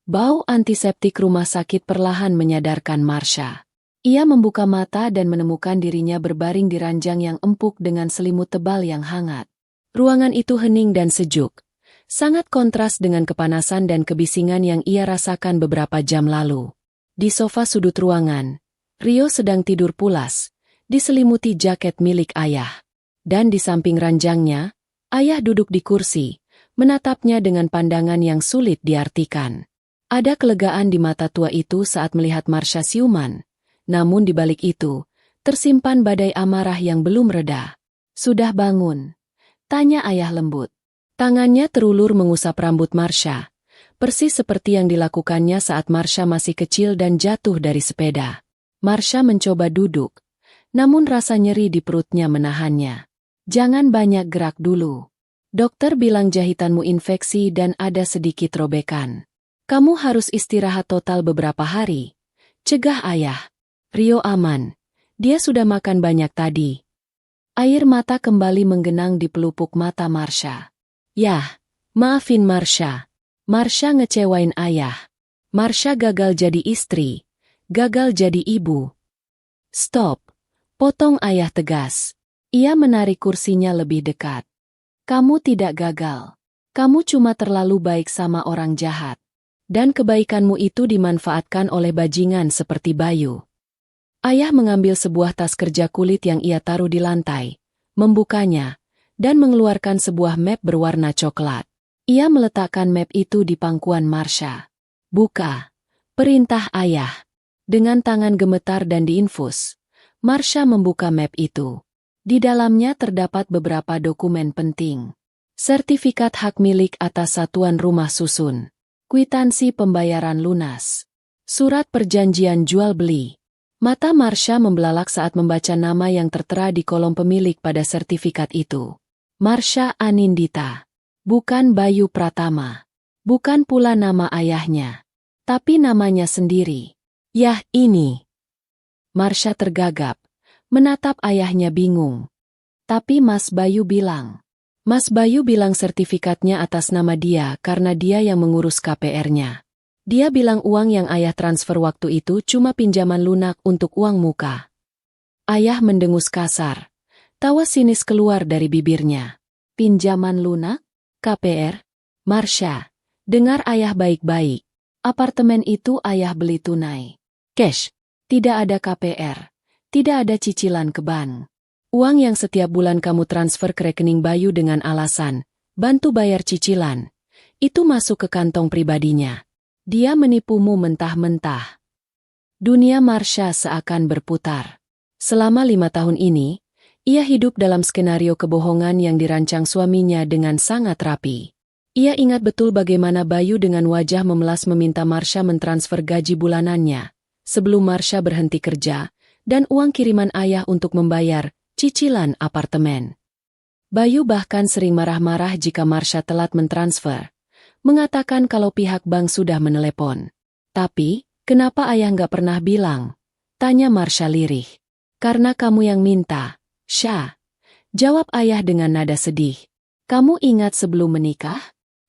S1: Bau antiseptik rumah sakit perlahan menyadarkan Marsha. Ia membuka mata dan menemukan dirinya berbaring di ranjang yang empuk dengan selimut tebal yang hangat. Ruangan itu hening dan sejuk, sangat kontras dengan kepanasan dan kebisingan yang ia rasakan beberapa jam lalu. Di sofa sudut ruangan, Rio sedang tidur pulas, diselimuti jaket milik ayah. Dan di samping ranjangnya, ayah duduk di kursi, menatapnya dengan pandangan yang sulit diartikan. Ada kelegaan di mata tua itu saat melihat Marsha siuman, namun di balik itu, tersimpan badai amarah yang belum reda. "Sudah bangun?" tanya ayah lembut. Tangannya terulur mengusap rambut Marsha, persis seperti yang dilakukannya saat Marsha masih kecil dan jatuh dari sepeda. Marsha mencoba duduk, namun rasa nyeri di perutnya menahannya. "Jangan banyak gerak dulu. Dokter bilang jahitanmu infeksi dan ada sedikit robekan. Kamu harus istirahat total beberapa hari," cegah ayah. "Rio aman. Dia sudah makan banyak tadi." Air mata kembali menggenang di pelupuk mata Marsha. "Yah, maafin Marsha. Marsha ngecewain ayah. Marsha gagal jadi istri, gagal jadi ibu." "Stop," potong ayah tegas. Ia menarik kursinya lebih dekat. "Kamu tidak gagal. Kamu cuma terlalu baik sama orang jahat. Dan kebaikanmu itu dimanfaatkan oleh bajingan seperti Bayu." Ayah mengambil sebuah tas kerja kulit yang ia taruh di lantai, membukanya, dan mengeluarkan sebuah map berwarna coklat. Ia meletakkan map itu di pangkuan Marsha. "Buka," perintah ayah. Dengan tangan gemetar dan diinfus, Marsha membuka map itu. Di dalamnya terdapat beberapa dokumen penting. Sertifikat hak milik atas satuan rumah susun, kwitansi pembayaran lunas, surat perjanjian jual-beli. Mata Marsha membelalak saat membaca nama yang tertera di kolom pemilik pada sertifikat itu. Marsha Anindita. Bukan Bayu Pratama. Bukan pula nama ayahnya. Tapi namanya sendiri. "Yah, ini." Marsha tergagap, menatap ayahnya bingung. "Tapi Mas Bayu bilang." Mas Bayu bilang sertifikatnya atas nama dia karena dia yang mengurus KPR-nya. Dia bilang uang yang ayah transfer waktu itu cuma pinjaman lunak untuk uang muka. Ayah mendengus kasar. Tawa sinis keluar dari bibirnya. "Pinjaman lunak? KPR? Marsha, dengar ayah baik-baik. Apartemen itu ayah beli tunai. Cash. Tidak ada KPR. Tidak ada cicilan ke bank. Uang yang setiap bulan kamu transfer ke rekening Bayu dengan alasan bantu bayar cicilan, itu masuk ke kantong pribadinya. Dia menipumu mentah-mentah." Dunia Marsha seakan berputar. Selama 5 tahun ini, ia hidup dalam skenario kebohongan yang dirancang suaminya dengan sangat rapi. Ia ingat betul bagaimana Bayu dengan wajah memelas meminta Marsha mentransfer gaji bulanannya, sebelum Marsha berhenti kerja, dan uang kiriman ayah untuk membayar cicilan apartemen. Bayu bahkan sering marah-marah jika Marsha telat mentransfer, mengatakan kalau pihak bank sudah menelepon. "Tapi, kenapa ayah nggak pernah bilang?" tanya Marsha lirih. "Karena kamu yang minta, Sha," jawab ayah dengan nada sedih. "Kamu ingat sebelum menikah?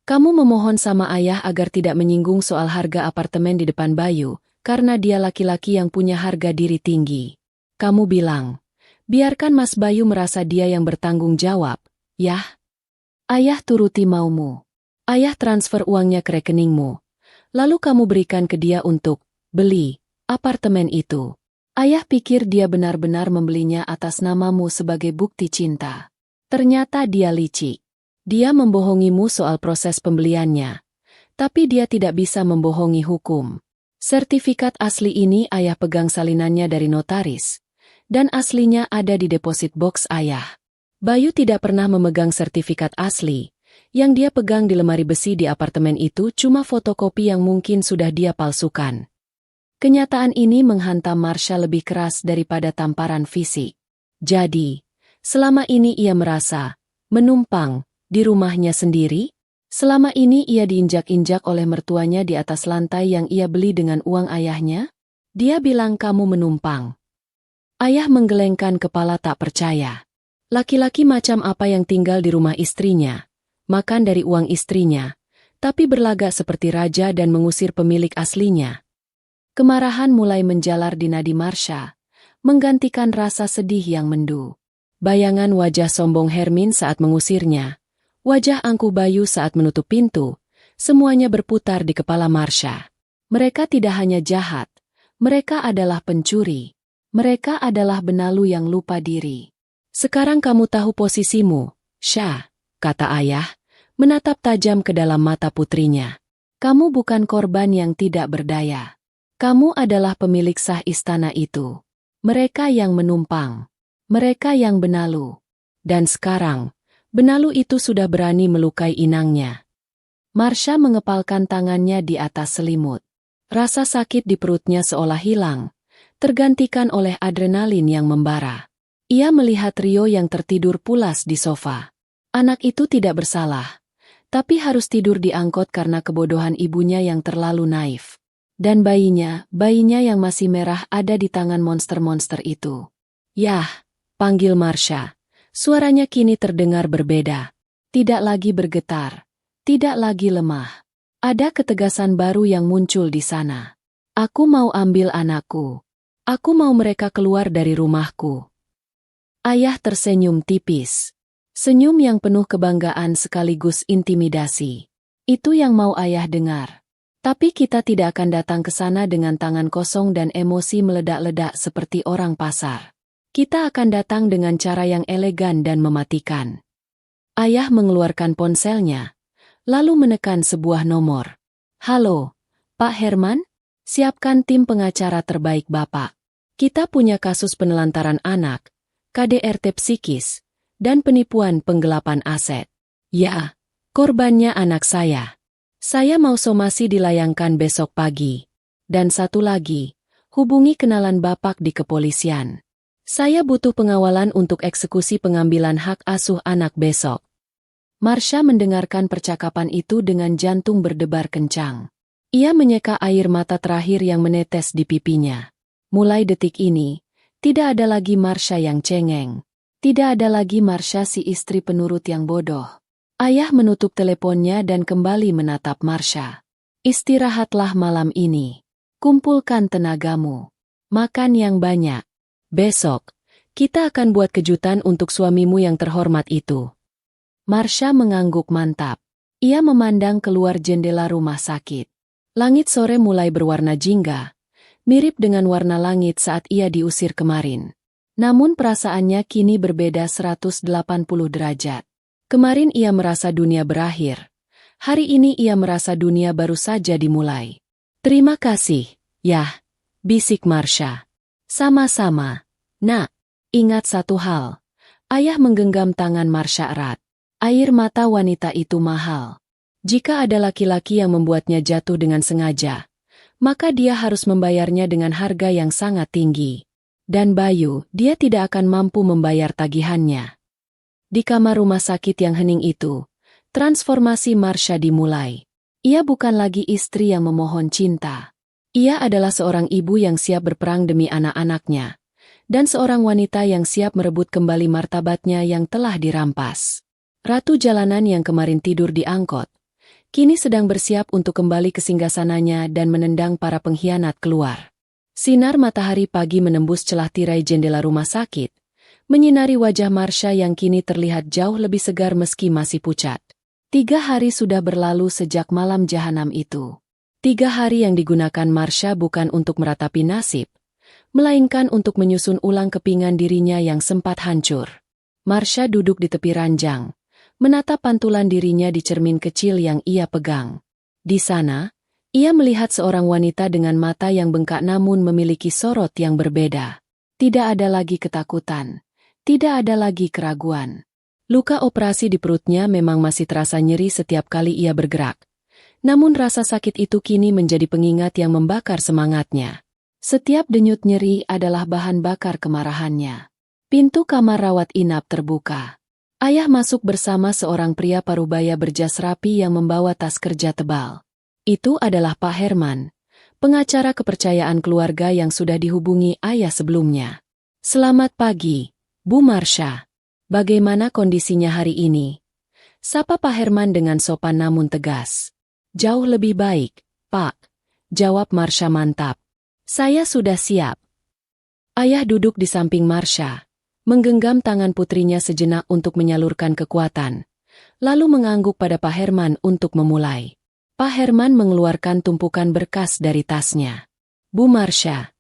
S1: Kamu memohon sama ayah agar tidak menyinggung soal harga apartemen di depan Bayu, karena dia laki-laki yang punya harga diri tinggi. Kamu bilang, biarkan Mas Bayu merasa dia yang bertanggung jawab, yah. Ayah turuti maumu. Ayah transfer uangnya ke rekeningmu. Lalu kamu berikan ke dia untuk beli apartemen itu. Ayah pikir dia benar-benar membelinya atas namamu sebagai bukti cinta. Ternyata dia licik. Dia membohongimu soal proses pembeliannya. Tapi dia tidak bisa membohongi hukum. Sertifikat asli ini ayah pegang salinannya dari notaris. Dan aslinya ada di deposit box ayah. Bayu tidak pernah memegang sertifikat asli. Yang dia pegang di lemari besi di apartemen itu cuma fotokopi yang mungkin sudah dia palsukan. Kenyataan ini menghantam Marsha lebih keras daripada tamparan fisik. Jadi, selama ini ia merasa menumpang di rumahnya sendiri. Selama ini ia diinjak-injak oleh mertuanya di atas lantai yang ia beli dengan uang ayahnya. Dia bilang kamu menumpang. Ayah menggelengkan kepala tak percaya. Laki-laki macam apa yang tinggal di rumah istrinya, makan dari uang istrinya, tapi berlagak seperti raja dan mengusir pemilik aslinya. Kemarahan mulai menjalar di nadi Marsha, menggantikan rasa sedih yang mendu. Bayangan wajah sombong Hermin saat mengusirnya, Wajah angkuh Bayu saat menutup pintu, semuanya berputar di kepala Marsha. Mereka tidak hanya jahat, mereka adalah pencuri. Mereka adalah benalu yang lupa diri. Sekarang kamu tahu posisimu, Sha, kata ayah, menatap tajam ke dalam mata putrinya. Kamu bukan korban yang tidak berdaya. Kamu adalah pemilik sah istana itu. Mereka yang menumpang. Mereka yang benalu. Dan sekarang, benalu itu sudah berani melukai inangnya. Marsha mengepalkan tangannya di atas selimut. Rasa sakit di perutnya seolah hilang, tergantikan oleh adrenalin yang membara. Ia melihat Rio yang tertidur pulas di sofa. Anak itu tidak bersalah, tapi harus tidur di angkot karena kebodohan ibunya yang terlalu naif. Dan bayinya yang masih merah ada di tangan monster-monster itu. Yah, panggil Marsha. Suaranya kini terdengar berbeda. Tidak lagi bergetar, tidak lagi lemah. Ada ketegasan baru yang muncul di sana. Aku mau ambil anakku. Aku mau mereka keluar dari rumahku. Ayah tersenyum tipis. Senyum yang penuh kebanggaan sekaligus intimidasi. Itu yang mau ayah dengar. Tapi kita tidak akan datang ke sana dengan tangan kosong dan emosi meledak-ledak seperti orang pasar. Kita akan datang dengan cara yang elegan dan mematikan. Ayah mengeluarkan ponselnya, lalu menekan sebuah nomor. Halo, Pak Herman? Siapkan tim pengacara terbaik Bapak. Kita punya kasus penelantaran anak, KDRT psikis, dan penipuan penggelapan aset. Ya, korbannya anak saya. Saya mau somasi dilayangkan besok pagi. Dan satu lagi, hubungi kenalan Bapak di kepolisian. Saya butuh pengawalan untuk eksekusi pengambilan hak asuh anak besok. Marsha mendengarkan percakapan itu dengan jantung berdebar kencang. Ia menyeka air mata terakhir yang menetes di pipinya. Mulai detik ini, tidak ada lagi Marsha yang cengeng. Tidak ada lagi Marsha si istri penurut yang bodoh. Ayah menutup teleponnya dan kembali menatap Marsha. Istirahatlah malam ini. Kumpulkan tenagamu. Makan yang banyak. Besok, kita akan buat kejutan untuk suamimu yang terhormat itu. Marsha mengangguk mantap. Ia memandang keluar jendela rumah sakit. Langit sore mulai berwarna jingga, mirip dengan warna langit saat ia diusir kemarin. Namun perasaannya kini berbeda 180 derajat. Kemarin ia merasa dunia berakhir. Hari ini ia merasa dunia baru saja dimulai. Terima kasih, Yah, bisik Marsha. Sama-sama. Nak, ingat satu hal. Ayah menggenggam tangan Marsha erat. Air mata wanita itu mahal. Jika ada laki-laki yang membuatnya jatuh dengan sengaja, maka dia harus membayarnya dengan harga yang sangat tinggi. Dan Bayu, dia tidak akan mampu membayar tagihannya. Di kamar rumah sakit yang hening itu, transformasi Marsha dimulai. Ia bukan lagi istri yang memohon cinta. Ia adalah seorang ibu yang siap berperang demi anak-anaknya, dan seorang wanita yang siap merebut kembali martabatnya yang telah dirampas. Ratu jalanan yang kemarin tidur di angkot, kini sedang bersiap untuk kembali ke singgasananya dan menendang para pengkhianat keluar. Sinar matahari pagi menembus celah tirai jendela rumah sakit, menyinari wajah Marsha yang kini terlihat jauh lebih segar meski masih pucat. 3 hari sudah berlalu sejak malam jahanam itu. 3 hari yang digunakan Marsha bukan untuk meratapi nasib, melainkan untuk menyusun ulang kepingan dirinya yang sempat hancur. Marsha duduk di tepi ranjang, menatap pantulan dirinya di cermin kecil yang ia pegang. Di sana, ia melihat seorang wanita dengan mata yang bengkak namun memiliki sorot yang berbeda. Tidak ada lagi ketakutan, tidak ada lagi keraguan. Luka operasi di perutnya memang masih terasa nyeri setiap kali ia bergerak. Namun rasa sakit itu kini menjadi pengingat yang membakar semangatnya. Setiap denyut nyeri adalah bahan bakar kemarahannya. Pintu kamar rawat inap terbuka. Ayah masuk bersama seorang pria parubaya berjas rapi yang membawa tas kerja tebal. Itu adalah Pak Herman, pengacara kepercayaan keluarga yang sudah dihubungi ayah sebelumnya. Selamat pagi, Bu Marsha. Bagaimana kondisinya hari ini? Sapa Pak Herman dengan sopan namun tegas. Jauh lebih baik, Pak, jawab Marsha mantap. Saya sudah siap. Ayah duduk di samping Marsha, menggenggam tangan putrinya sejenak untuk menyalurkan kekuatan. lalu mengangguk pada Pak Herman untuk memulai. Pak Herman mengeluarkan tumpukan berkas dari tasnya. Bu Marsha,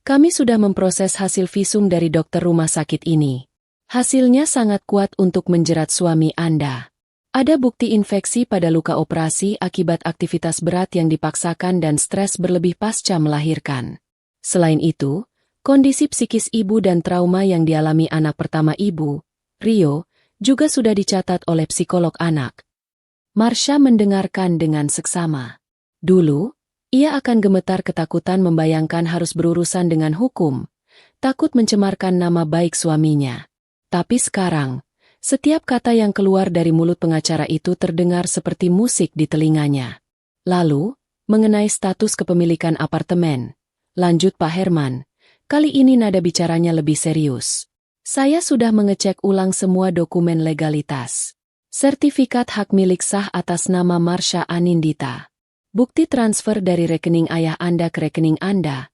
S1: kami sudah memproses hasil visum dari dokter rumah sakit ini. Hasilnya sangat kuat untuk menjerat suami Anda. Ada bukti infeksi pada luka operasi akibat aktivitas berat yang dipaksakan dan stres berlebih pasca melahirkan. Selain itu, kondisi psikis ibu dan trauma yang dialami anak pertama ibu, Rio, juga sudah dicatat oleh psikolog anak. Marsha mendengarkan dengan seksama. Dulu, ia akan gemetar ketakutan membayangkan harus berurusan dengan hukum, takut mencemarkan nama baik suaminya. Tapi sekarang, setiap kata yang keluar dari mulut pengacara itu terdengar seperti musik di telinganya. Lalu, mengenai status kepemilikan apartemen, lanjut Pak Herman, kali ini nada bicaranya lebih serius. Saya sudah mengecek ulang semua dokumen legalitas. Sertifikat hak milik sah atas nama Marsha Anindita. Bukti transfer dari rekening ayah Anda ke rekening Anda,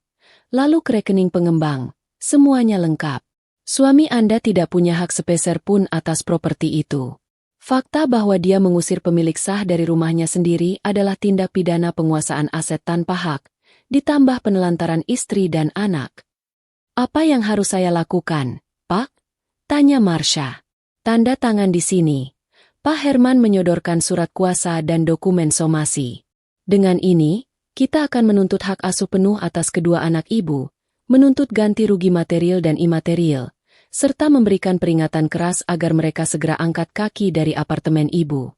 S1: lalu ke rekening pengembang, semuanya lengkap. Suami Anda tidak punya hak sepeser pun atas properti itu. Fakta bahwa dia mengusir pemilik sah dari rumahnya sendiri adalah tindak pidana penguasaan aset tanpa hak, ditambah penelantaran istri dan anak. Apa yang harus saya lakukan, Pak? Tanya Marsha. Tanda tangan di sini. Pak Herman menyodorkan surat kuasa dan dokumen somasi. Dengan ini, kita akan menuntut hak asuh penuh atas kedua anak ibu, menuntut ganti rugi material dan imaterial, serta memberikan peringatan keras agar mereka segera angkat kaki dari apartemen ibu.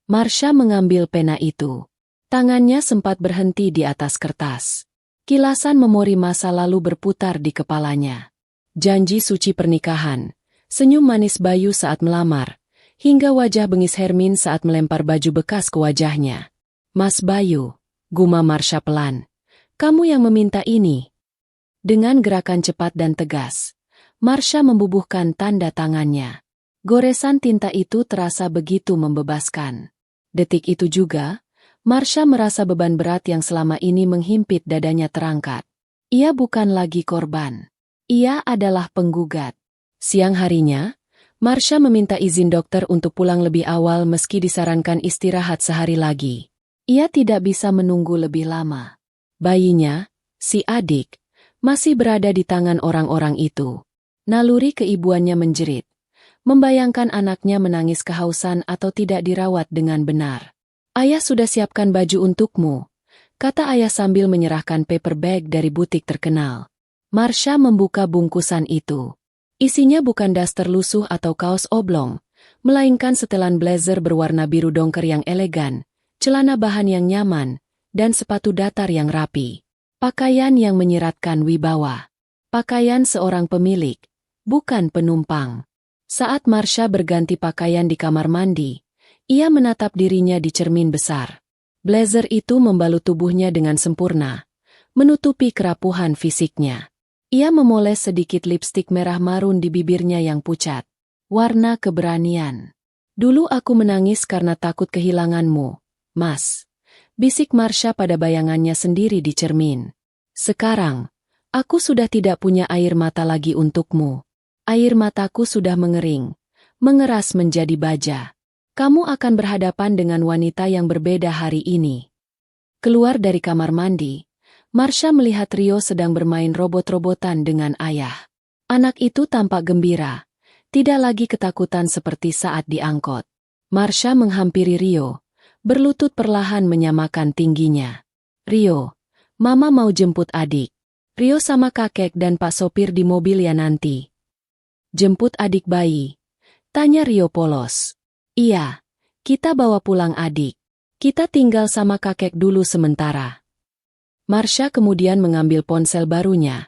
S1: Marsha mengambil pena itu. Tangannya sempat berhenti di atas kertas. Kilasan memori masa lalu berputar di kepalanya. Janji suci pernikahan, senyum manis Bayu saat melamar, hingga wajah bengis Hermin saat melempar baju bekas ke wajahnya. Mas Bayu, gumam Marsha pelan, kamu yang meminta ini. Dengan gerakan cepat dan tegas, Marsha membubuhkan tanda tangannya. Goresan tinta itu terasa begitu membebaskan. Detik itu juga, Marsha merasa beban berat yang selama ini menghimpit dadanya terangkat. Ia bukan lagi korban. Ia adalah penggugat. Siang harinya, Marsha meminta izin dokter untuk pulang lebih awal meski disarankan istirahat sehari lagi. Ia tidak bisa menunggu lebih lama. Bayinya, si adik, masih berada di tangan orang-orang itu. Naluri keibuannya menjerit, membayangkan anaknya menangis kehausan atau tidak dirawat dengan benar. Ayah sudah siapkan baju untukmu, kata ayah sambil menyerahkan paper bag dari butik terkenal. Marsha membuka bungkusan itu. Isinya bukan daster lusuh atau kaos oblong, melainkan setelan blazer berwarna biru dongker yang elegan, celana bahan yang nyaman, dan sepatu datar yang rapi. Pakaian yang menyiratkan wibawa. Pakaian seorang pemilik, bukan penumpang. Saat Marsha berganti pakaian di kamar mandi, ia menatap dirinya di cermin besar. Blazer itu membalut tubuhnya dengan sempurna, menutupi kerapuhan fisiknya. Ia memoles sedikit lipstik merah marun di bibirnya yang pucat. Warna keberanian. Dulu aku menangis karena takut kehilanganmu, Mas. Bisik Marsha pada bayangannya sendiri di cermin. Sekarang, aku sudah tidak punya air mata lagi untukmu. Air mataku sudah mengering, mengeras menjadi baja. Kamu akan berhadapan dengan wanita yang berbeda hari ini. Keluar dari kamar mandi, Marsha melihat Rio sedang bermain robot-robotan dengan ayah. Anak itu tampak gembira, tidak lagi ketakutan seperti saat diangkut. Marsha menghampiri Rio, berlutut perlahan menyamakan tingginya. Rio, Mama mau jemput adik. Rio sama kakek dan Pak sopir di mobil ya nanti. Jemput adik bayi? Tanya Rio polos. Iya, kita bawa pulang adik. Kita tinggal sama kakek dulu sementara. Marsha kemudian mengambil ponsel barunya,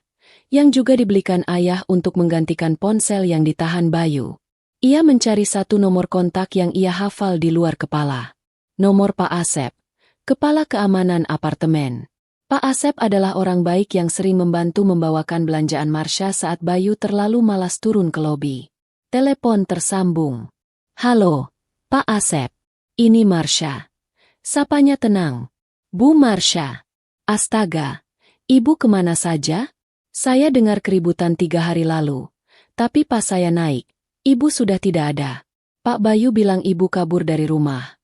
S1: yang juga dibelikan ayah untuk menggantikan ponsel yang ditahan Bayu. Ia mencari satu nomor kontak yang ia hafal di luar kepala. Nomor Pak Asep, kepala keamanan apartemen. Pak Asep adalah orang baik yang sering membantu membawakan belanjaan Marsha saat Bayu terlalu malas turun ke lobi. Telepon tersambung. Halo, Pak Asep. Ini Marsha. Sapanya tenang. Bu Marsha. Astaga, Ibu kemana saja? Saya dengar keributan 3 hari lalu. Tapi pas saya naik, Ibu sudah tidak ada. Pak Bayu bilang ibu kabur dari rumah.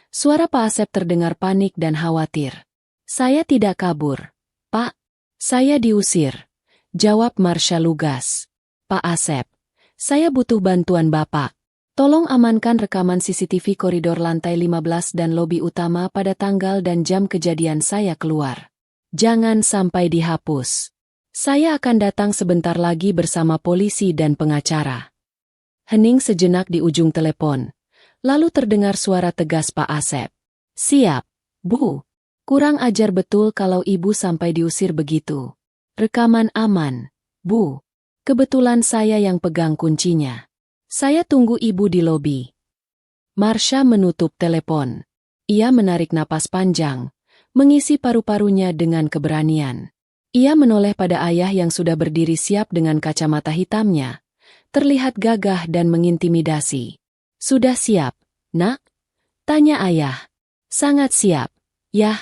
S1: Suara Pak Asep terdengar panik dan khawatir. Saya tidak kabur, Pak. Saya diusir, jawab Marsha lugas. Pak Asep, saya butuh bantuan Bapak. Tolong amankan rekaman CCTV koridor lantai 15 dan lobi utama pada tanggal dan jam kejadian saya keluar. Jangan sampai dihapus. Saya akan datang sebentar lagi bersama polisi dan pengacara. Hening sejenak di ujung telepon. Lalu terdengar suara tegas Pak Asep. Siap, Bu. Kurang ajar betul kalau ibu sampai diusir begitu. Rekaman aman, Bu. Kebetulan saya yang pegang kuncinya. Saya tunggu ibu di lobi. Marsha menutup telepon. Ia menarik napas panjang, mengisi paru-parunya dengan keberanian. Ia menoleh pada ayah yang sudah berdiri siap dengan kacamata hitamnya. Terlihat gagah dan mengintimidasi. Sudah siap, Nak? Tanya ayah. Sangat siap. Yah,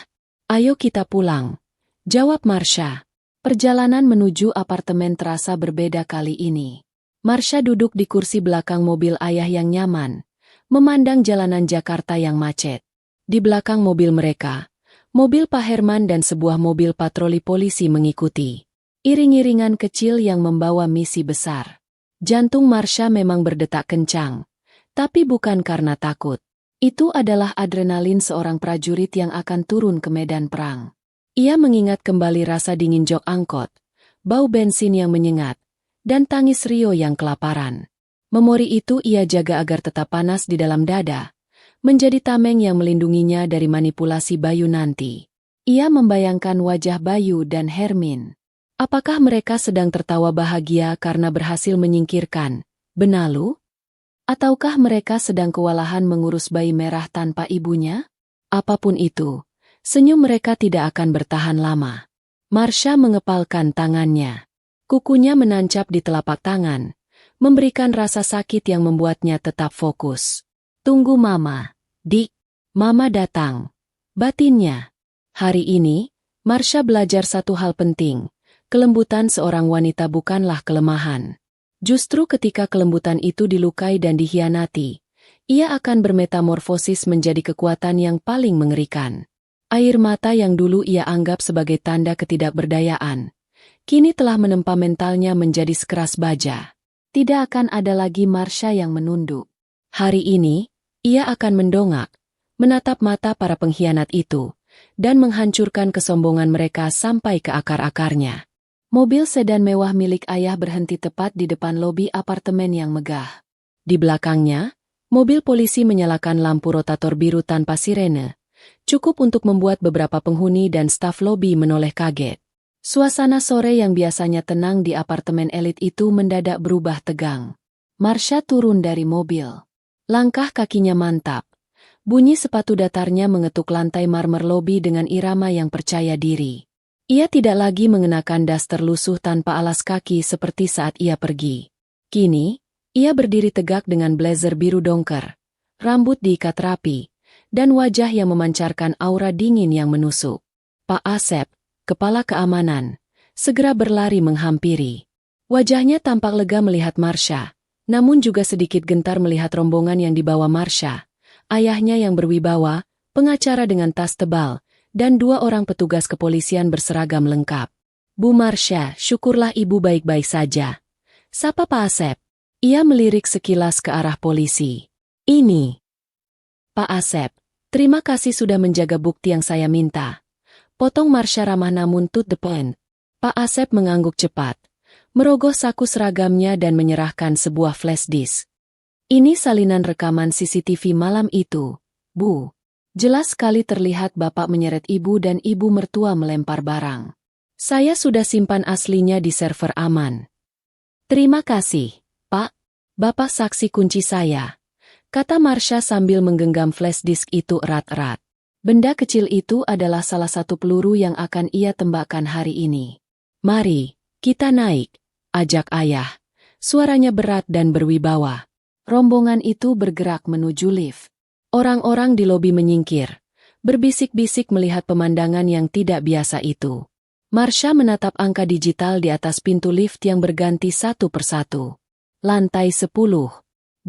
S1: ayo kita pulang. Jawab Marsha. Perjalanan menuju apartemen terasa berbeda kali ini. Marsha duduk di kursi belakang mobil ayah yang nyaman, memandang jalanan Jakarta yang macet. Di belakang mobil mereka, mobil Pak Herman dan sebuah mobil patroli polisi mengikuti. Iring-iringan kecil yang membawa misi besar. Jantung Marsha memang berdetak kencang. Tapi bukan karena takut. Itu adalah adrenalin seorang prajurit yang akan turun ke medan perang. Ia mengingat kembali rasa dingin jok angkot, bau bensin yang menyengat, dan tangis Rio yang kelaparan. Memori itu ia jaga agar tetap panas di dalam dada, menjadi tameng yang melindunginya dari manipulasi Bayu nanti. Ia membayangkan wajah Bayu dan Hermin. Apakah mereka sedang tertawa bahagia karena berhasil menyingkirkan Benalu? Ataukah mereka sedang kewalahan mengurus bayi merah tanpa ibunya? Apapun itu, senyum mereka tidak akan bertahan lama. Marsha mengepalkan tangannya. Kukunya menancap di telapak tangan, memberikan rasa sakit yang membuatnya tetap fokus. Tunggu Mama, Dik. Mama datang. Batinnya. Hari ini, Marsha belajar satu hal penting. Kelembutan seorang wanita bukanlah kelemahan. Justru ketika kelembutan itu dilukai dan dikhianati, ia akan bermetamorfosis menjadi kekuatan yang paling mengerikan. Air mata yang dulu ia anggap sebagai tanda ketidakberdayaan, kini telah menempa mentalnya menjadi sekeras baja. Tidak akan ada lagi Marsha yang menunduk. Hari ini, ia akan mendongak, menatap mata para pengkhianat itu, dan menghancurkan kesombongan mereka sampai ke akar-akarnya. Mobil sedan mewah milik ayah berhenti tepat di depan lobi apartemen yang megah. Di belakangnya, mobil polisi menyalakan lampu rotator biru tanpa sirene, cukup untuk membuat beberapa penghuni dan staf lobi menoleh kaget. Suasana sore yang biasanya tenang di apartemen elit itu mendadak berubah tegang. Marsha turun dari mobil. Langkah kakinya mantap. Bunyi sepatu datarnya mengetuk lantai marmer lobi dengan irama yang percaya diri. Ia tidak lagi mengenakan daster lusuh tanpa alas kaki seperti saat ia pergi. Kini, ia berdiri tegak dengan blazer biru dongker, rambut diikat rapi, dan wajah yang memancarkan aura dingin yang menusuk. Pak Asep, kepala keamanan, segera berlari menghampiri. Wajahnya tampak lega melihat Marsha, namun juga sedikit gentar melihat rombongan yang dibawa Marsha, ayahnya yang berwibawa, pengacara dengan tas tebal, dan dua orang petugas kepolisian berseragam lengkap. Bu Marsha, syukurlah ibu baik-baik saja. Sapa Pak Asep. Ia melirik sekilas ke arah polisi. Ini. Pak Asep, terima kasih sudah menjaga bukti yang saya minta. Potong Marsha ramah namun to the point. Pak Asep mengangguk cepat, merogoh saku seragamnya dan menyerahkan sebuah flash disk. Ini salinan rekaman CCTV malam itu, Bu. Jelas sekali terlihat Bapak menyeret ibu dan ibu mertua melempar barang. Saya sudah simpan aslinya di server aman. Terima kasih, Pak. Bapak saksi kunci saya, kata Marsha sambil menggenggam flash disk itu erat-erat. Benda kecil itu adalah salah satu peluru yang akan ia tembakkan hari ini. Mari, kita naik, ajak ayah. Suaranya berat dan berwibawa. Rombongan itu bergerak menuju lift. Orang-orang di lobi menyingkir, berbisik-bisik melihat pemandangan yang tidak biasa itu. Marsha menatap angka digital di atas pintu lift yang berganti satu persatu. Lantai 10, 12,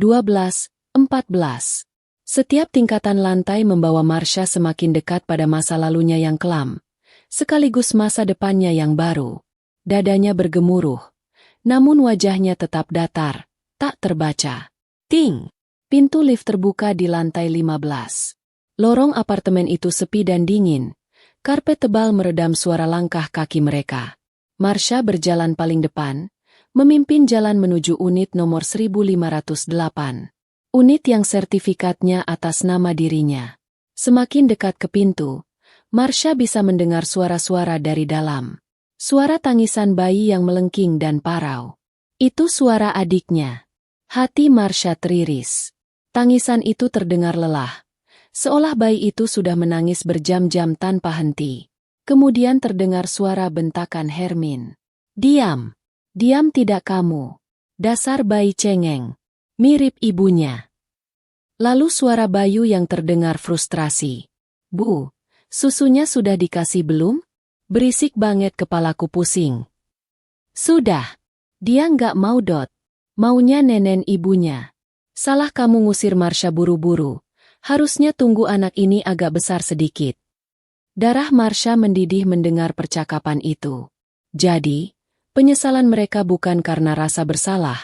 S1: 14. Setiap tingkatan lantai membawa Marsha semakin dekat pada masa lalunya yang kelam, sekaligus masa depannya yang baru. Dadanya bergemuruh, namun wajahnya tetap datar, tak terbaca. Ting! Pintu lift terbuka di lantai 15. Lorong apartemen itu sepi dan dingin. Karpet tebal meredam suara langkah kaki mereka. Marsha berjalan paling depan, memimpin jalan menuju unit nomor 1508. Unit yang sertifikatnya atas nama dirinya. Semakin dekat ke pintu, Marsha bisa mendengar suara-suara dari dalam. Suara tangisan bayi yang melengking dan parau. Itu suara adiknya. Hati Marsha teriris. Tangisan itu terdengar lelah, seolah bayi itu sudah menangis berjam-jam tanpa henti. Kemudian terdengar suara bentakan Hermin. "Diam! Diam tidak kamu! Dasar bayi cengeng! Mirip ibunya!" Lalu suara Bayu yang terdengar frustrasi. "Bu, susunya sudah dikasih belum? Berisik banget kepalaku pusing." "Sudah. Dia nggak mau dot. Maunya nenen ibunya." "Salah kamu ngusir Marsha buru-buru. Harusnya tunggu anak ini agak besar sedikit." Darah Marsha mendidih mendengar percakapan itu. Jadi, penyesalan mereka bukan karena rasa bersalah,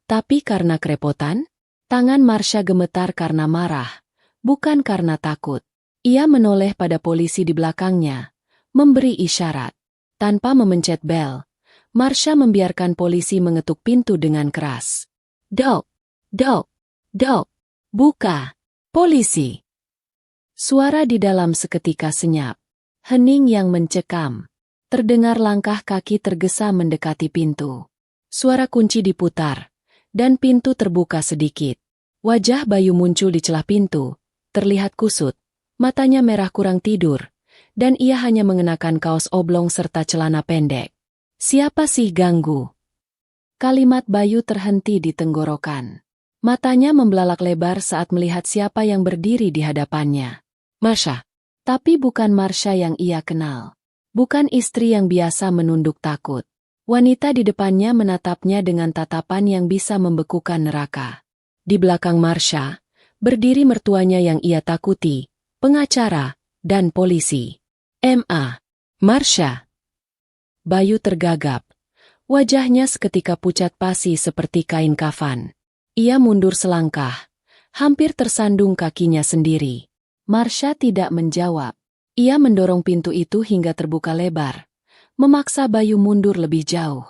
S1: tapi karena kerepotan? Tangan Marsha gemetar karena marah, bukan karena takut. Ia menoleh pada polisi di belakangnya, memberi isyarat. Tanpa memencet bel, Marsha membiarkan polisi mengetuk pintu dengan keras. "Dok! Dok! Dok! Buka! Polisi!" Suara di dalam seketika senyap. Hening yang mencekam. Terdengar langkah kaki tergesa mendekati pintu. Suara kunci diputar, dan pintu terbuka sedikit. Wajah Bayu muncul di celah pintu, terlihat kusut, matanya merah kurang tidur, dan ia hanya mengenakan kaos oblong serta celana pendek. "Siapa sih ganggu?" Kalimat Bayu terhenti di tenggorokan. Matanya membelalak lebar saat melihat siapa yang berdiri di hadapannya. Marsha. Tapi bukan Marsha yang ia kenal. Bukan istri yang biasa menunduk takut. Wanita di depannya menatapnya dengan tatapan yang bisa membekukan neraka. Di belakang Marsha, berdiri mertuanya yang ia takuti, pengacara, dan polisi. "Ma. Marsha." Bayu tergagap. Wajahnya seketika pucat pasi seperti kain kafan. Ia mundur selangkah, hampir tersandung kakinya sendiri. Marsha tidak menjawab. Ia mendorong pintu itu hingga terbuka lebar, memaksa Bayu mundur lebih jauh.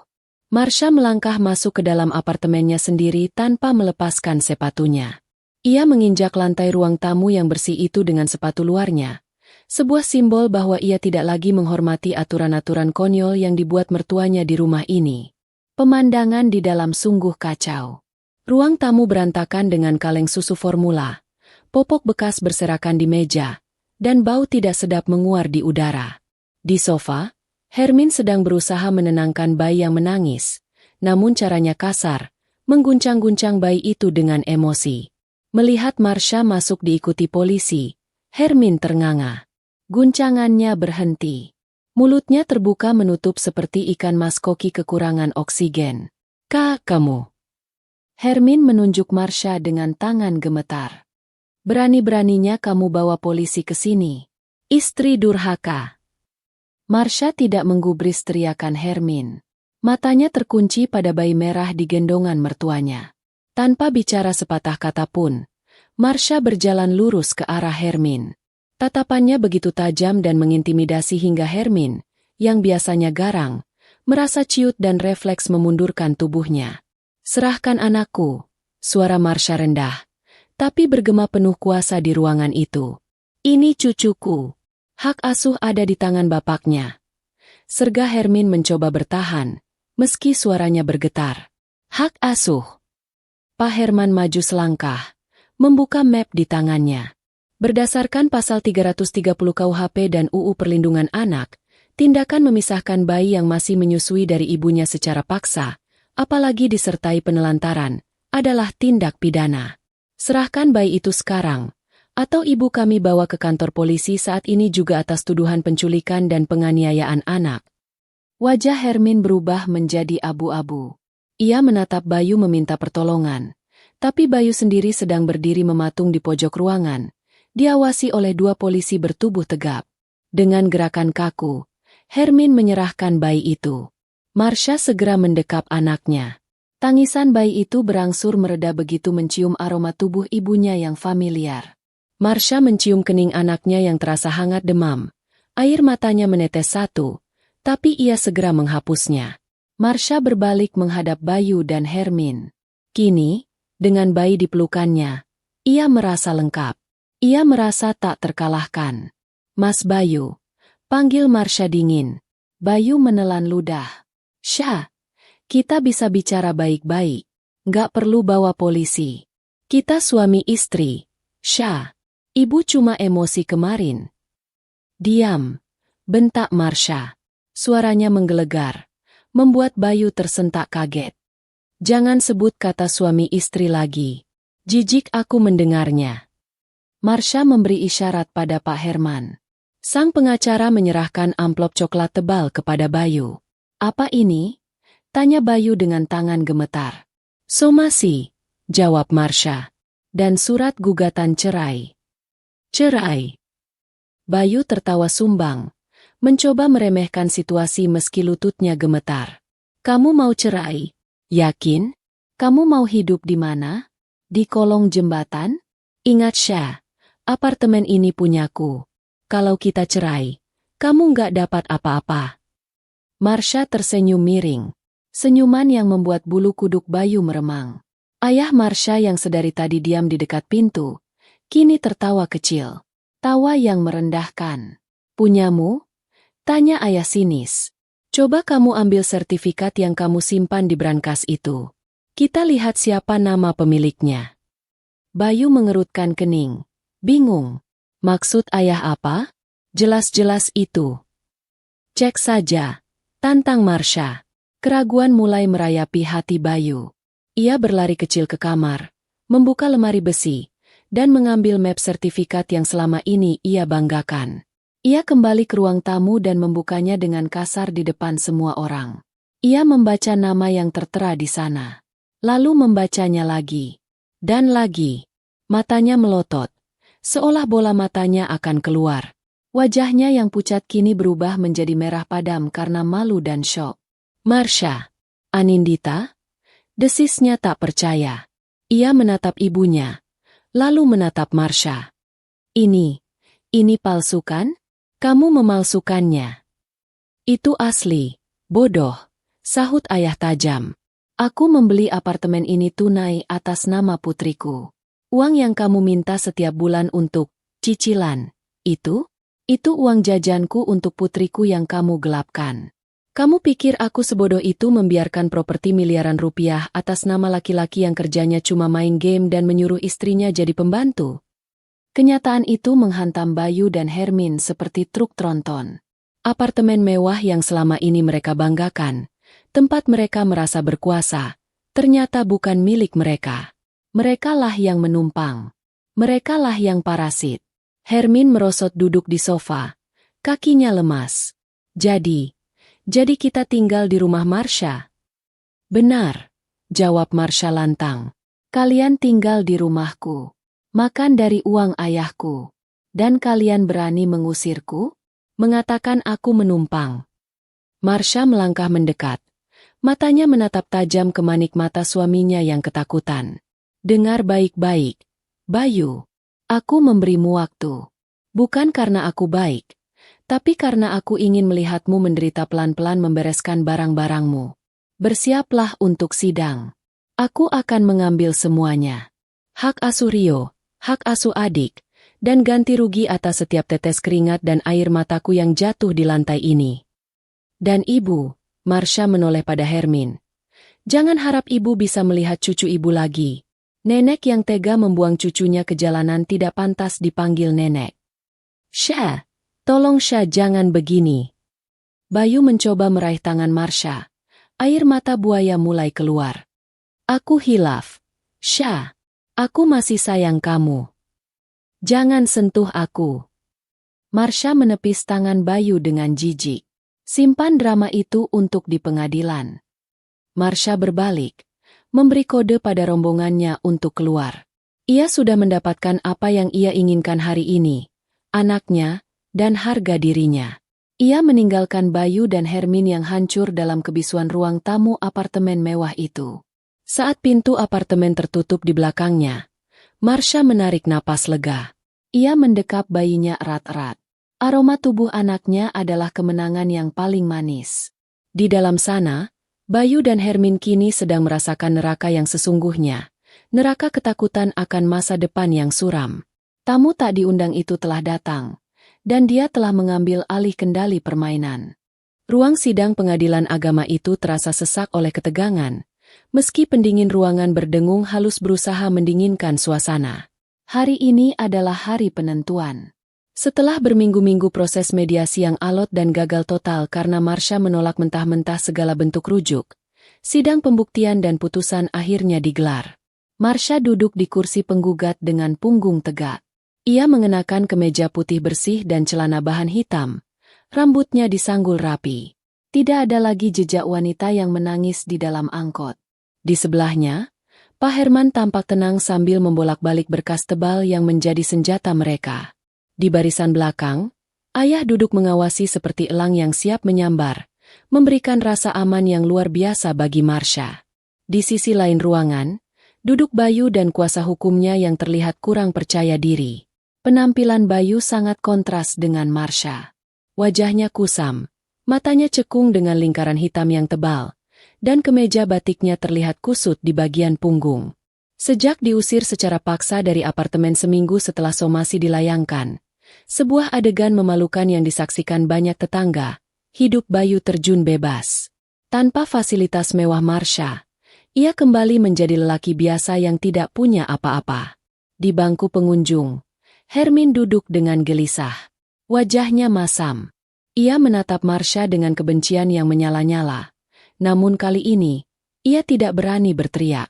S1: Marsha melangkah masuk ke dalam apartemennya sendiri tanpa melepaskan sepatunya. Ia menginjak lantai ruang tamu yang bersih itu dengan sepatu luarnya, sebuah simbol bahwa ia tidak lagi menghormati aturan-aturan konyol yang dibuat mertuanya di rumah ini. Pemandangan di dalam sungguh kacau. Ruang tamu berantakan dengan kaleng susu formula, popok bekas berserakan di meja, dan bau tidak sedap menguar di udara. Di sofa, Hermin sedang berusaha menenangkan bayi yang menangis, namun caranya kasar, mengguncang-guncang bayi itu dengan emosi. Melihat Marsha masuk diikuti polisi, Hermin ternganga. Guncangannya berhenti. Mulutnya terbuka menutup seperti ikan mas koki kekurangan oksigen. Kamu." Hermin menunjuk Marsha dengan tangan gemetar. "Berani-beraninya kamu bawa polisi ke sini. Istri durhaka." Marsha tidak menggubris teriakan Hermin. Matanya terkunci pada bayi merah di gendongan mertuanya. Tanpa bicara sepatah kata pun, Marsha berjalan lurus ke arah Hermin. Tatapannya begitu tajam dan mengintimidasi hingga Hermin, yang biasanya garang, merasa ciut dan refleks memundurkan tubuhnya. "Serahkan anakku," suara Marsha rendah, tapi bergema penuh kuasa di ruangan itu. "Ini cucuku. Hak asuh ada di tangan bapaknya." Serga Hermin mencoba bertahan, meski suaranya bergetar. "Hak asuh." Pak Herman maju selangkah, membuka map di tangannya. Berdasarkan pasal 330 KUHP dan UU Perlindungan Anak, tindakan memisahkan bayi yang masih menyusui dari ibunya secara paksa, apalagi disertai penelantaran, adalah tindak pidana. "Serahkan bayi itu sekarang, atau ibu kami bawa ke kantor polisi saat ini juga atas tuduhan penculikan dan penganiayaan anak." Wajah Hermin berubah menjadi abu-abu. Ia menatap Bayu meminta pertolongan, Tapi Bayu sendiri sedang berdiri mematung di pojok ruangan, diawasi oleh 2 polisi bertubuh tegap. Dengan gerakan kaku, Hermin menyerahkan bayi itu. Marsha segera mendekap anaknya. Tangisan bayi itu berangsur mereda begitu mencium aroma tubuh ibunya yang familiar. Marsha mencium kening anaknya yang terasa hangat demam. Air matanya menetes satu, tapi ia segera menghapusnya. Marsha berbalik menghadap Bayu dan Hermin. Kini, dengan bayi di pelukannya, ia merasa lengkap. Ia merasa tak terkalahkan. Mas Bayu, panggil Marsha dingin. Bayu menelan ludah. Syah, kita bisa bicara baik-baik. Nggak perlu bawa polisi. Kita suami istri. Syah, ibu cuma emosi kemarin. Diam, bentak Marsha. Suaranya menggelegar, membuat Bayu tersentak kaget. Jangan sebut kata suami istri lagi. Jijik aku mendengarnya. Marsha memberi isyarat pada Pak Herman. Sang pengacara menyerahkan amplop coklat tebal kepada Bayu. Apa ini? Tanya Bayu dengan tangan gemetar. Somasi, jawab Marsha. Dan surat gugatan cerai. Cerai. Bayu tertawa sumbang, mencoba meremehkan situasi meski lututnya gemetar. Kamu mau cerai? Yakin? Kamu mau hidup di mana? Di kolong jembatan? Ingat Syah, apartemen ini punyaku. Kalau kita cerai, kamu nggak dapat apa-apa. Marsha tersenyum miring. Senyuman yang membuat bulu kuduk Bayu meremang. Ayah Marsha yang sedari tadi diam di dekat pintu, kini tertawa kecil. Tawa yang merendahkan. Punyamu? Tanya ayah sinis. Coba kamu ambil sertifikat yang kamu simpan di brankas itu. Kita lihat siapa nama pemiliknya. Bayu mengerutkan kening. Bingung. Maksud ayah apa? Jelas-jelas itu. Cek saja. Tantang Marsha. Keraguan mulai merayapi hati Bayu. Ia berlari kecil ke kamar, membuka lemari besi, dan mengambil map sertifikat yang selama ini ia banggakan. Ia kembali ke ruang tamu dan membukanya dengan kasar di depan semua orang. Ia membaca nama yang tertera di sana. Lalu membacanya lagi. Dan lagi. Matanya melotot. Seolah bola matanya akan keluar. Wajahnya yang pucat kini berubah menjadi merah padam karena malu dan syok. Marsha. Anindita? Desisnya tak percaya. Ia menatap ibunya. Lalu menatap Marsha. Ini palsu kan? Kamu memalsukannya. Itu asli, bodoh, sahut ayah tajam. Aku membeli apartemen ini tunai atas nama putriku. Uang yang kamu minta setiap bulan untuk cicilan, itu uang jajanku untuk putriku yang kamu gelapkan. Kamu pikir aku sebodoh itu membiarkan properti miliaran rupiah atas nama laki-laki yang kerjanya cuma main game dan menyuruh istrinya jadi pembantu? Kenyataan itu menghantam Bayu dan Hermin seperti truk tronton. Apartemen mewah yang selama ini mereka banggakan, tempat mereka merasa berkuasa, ternyata bukan milik mereka. Merekalah yang menumpang. Merekalah yang parasit. Hermin merosot duduk di sofa. Kakinya lemas. Jadi kita tinggal di rumah Marsha? Benar, jawab Marsha lantang. Kalian tinggal di rumahku. Makan dari uang ayahku. Dan kalian berani mengusirku? Mengatakan aku menumpang. Marsha melangkah mendekat. Matanya menatap tajam ke manik mata suaminya yang ketakutan. Dengar baik-baik. Bayu, aku memberimu waktu. Bukan karena aku baik, tapi karena aku ingin melihatmu menderita pelan-pelan membereskan barang-barangmu. Bersiaplah untuk sidang. Aku akan mengambil semuanya. Hak asuh Rio, hak asuh adik, dan ganti rugi atas setiap tetes keringat dan air mataku yang jatuh di lantai ini. Dan ibu, Marsha menoleh pada Hermin. Jangan harap ibu bisa melihat cucu ibu lagi. Nenek yang tega membuang cucunya ke jalanan tidak pantas dipanggil nenek. Syah, tolong Syah jangan begini. Bayu mencoba meraih tangan Marsha. Air mata buaya mulai keluar. Aku hilaf. Syah, aku masih sayang kamu. Jangan sentuh aku. Marsha menepis tangan Bayu dengan jijik. Simpan drama itu untuk di pengadilan. Marsha berbalik. memberi kode pada rombongannya untuk keluar. Ia sudah mendapatkan apa yang ia inginkan hari ini, anaknya, dan harga dirinya. Ia meninggalkan Bayu dan Hermin yang hancur dalam kebisuan ruang tamu apartemen mewah itu. Saat pintu apartemen tertutup di belakangnya, Marsha menarik napas lega. Ia mendekap bayinya erat-erat. Aroma tubuh anaknya adalah kemenangan yang paling manis. Di dalam sana, Bayu dan Hermin kini sedang merasakan neraka yang sesungguhnya. Neraka ketakutan akan masa depan yang suram. Tamu tak diundang itu telah datang, dan dia telah mengambil alih kendali permainan. Ruang sidang pengadilan agama itu terasa sesak oleh ketegangan, meski pendingin ruangan berdengung halus berusaha mendinginkan suasana. Hari ini adalah hari penentuan. Setelah berminggu-minggu proses mediasi yang alot dan gagal total karena Marsha menolak mentah-mentah segala bentuk rujuk, sidang pembuktian dan putusan akhirnya digelar. Marsha duduk di kursi penggugat dengan punggung tegak. Ia mengenakan kemeja putih bersih dan celana bahan hitam. Rambutnya disanggul rapi. Tidak ada lagi jejak wanita yang menangis di dalam angkot. Di sebelahnya, Pak Herman tampak tenang sambil membolak-balik berkas tebal yang menjadi senjata mereka. Di barisan belakang, ayah duduk mengawasi seperti elang yang siap menyambar, memberikan rasa aman yang luar biasa bagi Marsha. Di sisi lain ruangan, duduk Bayu dan kuasa hukumnya yang terlihat kurang percaya diri. Penampilan Bayu sangat kontras dengan Marsha. Wajahnya kusam, matanya cekung dengan lingkaran hitam yang tebal, dan kemeja batiknya terlihat kusut di bagian punggung. Sejak diusir secara paksa dari apartemen seminggu setelah somasi dilayangkan, sebuah adegan memalukan yang disaksikan banyak tetangga, hidup Bayu terjun bebas. Tanpa fasilitas mewah Marsha, ia kembali menjadi lelaki biasa yang tidak punya apa-apa. Di bangku pengunjung, Hermin duduk dengan gelisah. Wajahnya masam. Ia menatap Marsha dengan kebencian yang menyala-nyala. Namun kali ini, ia tidak berani berteriak.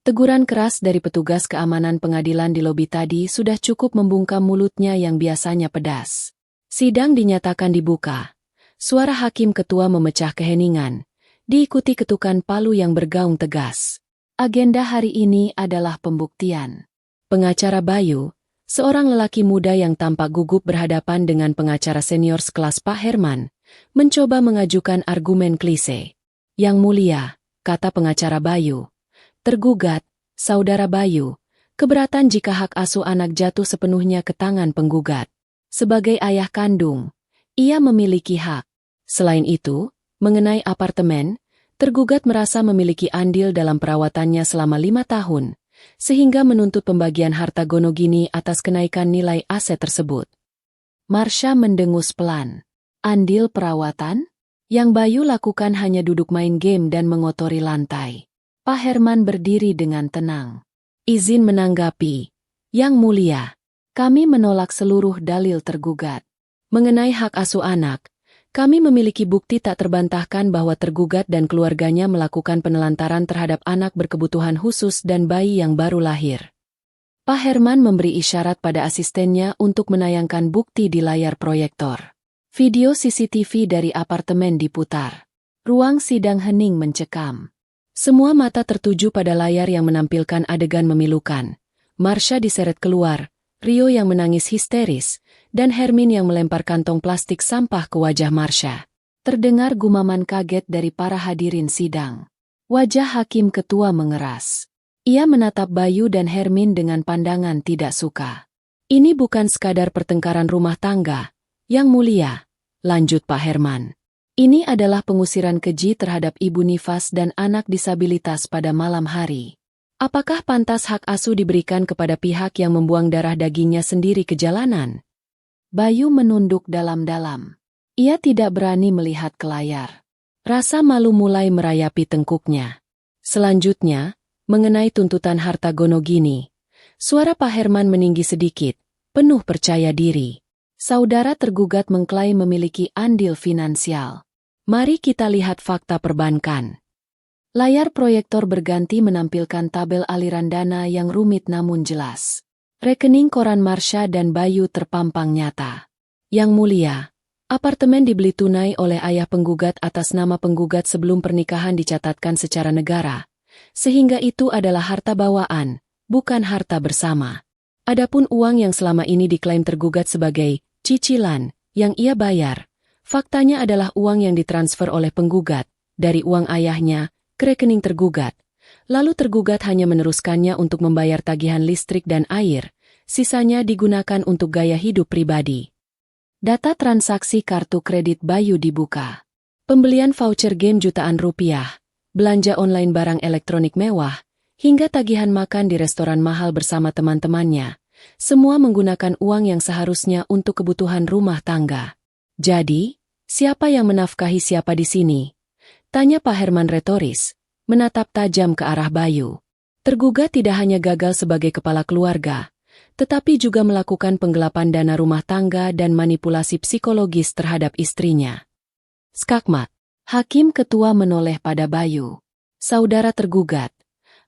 S1: Teguran keras dari petugas keamanan pengadilan di lobi tadi sudah cukup membungkam mulutnya yang biasanya pedas. Sidang dinyatakan dibuka. Suara hakim ketua memecah keheningan, diikuti ketukan palu yang bergaung tegas. Agenda hari ini adalah pembuktian. Pengacara Bayu, seorang lelaki muda yang tampak gugup berhadapan dengan pengacara senior sekelas Pak Herman, mencoba mengajukan argumen klise. Yang mulia, kata pengacara Bayu. Tergugat, saudara Bayu, keberatan jika hak asuh anak jatuh sepenuhnya ke tangan penggugat. Sebagai ayah kandung, ia memiliki hak. Selain itu, mengenai apartemen, tergugat merasa memiliki andil dalam perawatannya selama 5 tahun, sehingga menuntut pembagian harta gonogini atas kenaikan nilai aset tersebut. Marsha mendengus pelan. Andil perawatan? Yang Bayu lakukan hanya duduk main game dan mengotori lantai. Pak Herman berdiri dengan tenang. Izin menanggapi. Yang mulia, kami menolak seluruh dalil tergugat. Mengenai hak asuh anak, kami memiliki bukti tak terbantahkan bahwa tergugat dan keluarganya melakukan penelantaran terhadap anak berkebutuhan khusus dan bayi yang baru lahir. Pak Herman memberi isyarat pada asistennya untuk menayangkan bukti di layar proyektor. Video CCTV dari apartemen diputar. Ruang sidang hening mencekam. Semua mata tertuju pada layar yang menampilkan adegan memilukan. Marsha diseret keluar, Rio yang menangis histeris, dan Hermin yang melempar kantong plastik sampah ke wajah Marsha. Terdengar gumaman kaget dari para hadirin sidang. Wajah hakim ketua mengeras. Ia menatap Bayu dan Hermin dengan pandangan tidak suka. Ini bukan sekadar pertengkaran rumah tangga, Yang mulia, lanjut Pak Herman. Ini adalah pengusiran keji terhadap Ibu Nifas dan anak disabilitas pada malam hari. Apakah pantas hak asuh diberikan kepada pihak yang membuang darah dagingnya sendiri ke jalanan? Bayu menunduk dalam-dalam. Ia tidak berani melihat ke layar. Rasa malu mulai merayapi tengkuknya. Selanjutnya, mengenai tuntutan harta gonogini, suara Pak Herman meninggi sedikit, penuh percaya diri. Saudara tergugat mengklaim memiliki andil finansial. Mari kita lihat fakta perbankan. Layar proyektor berganti menampilkan tabel aliran dana yang rumit namun jelas. Rekening koran Marsha dan Bayu terpampang nyata. Yang mulia, apartemen dibeli tunai oleh ayah penggugat atas nama penggugat sebelum pernikahan dicatatkan secara negara, sehingga itu adalah harta bawaan, bukan harta bersama. Adapun uang yang selama ini diklaim tergugat sebagai cicilan yang ia bayar, faktanya adalah uang yang ditransfer oleh penggugat dari uang ayahnya ke rekening tergugat. Lalu tergugat hanya meneruskannya untuk membayar tagihan listrik dan air, sisanya digunakan untuk gaya hidup pribadi. Data transaksi kartu kredit Bayu dibuka. Pembelian voucher game jutaan rupiah, belanja online barang elektronik mewah, hingga tagihan makan di restoran mahal bersama teman-temannya. Semua menggunakan uang yang seharusnya untuk kebutuhan rumah tangga. Jadi, siapa yang menafkahi siapa di sini? Tanya Pak Herman retoris, menatap tajam ke arah Bayu. Tergugat tidak hanya gagal sebagai kepala keluarga, tetapi juga melakukan penggelapan dana rumah tangga dan manipulasi psikologis terhadap istrinya. Skakmat. Hakim ketua menoleh pada Bayu. Saudara tergugat,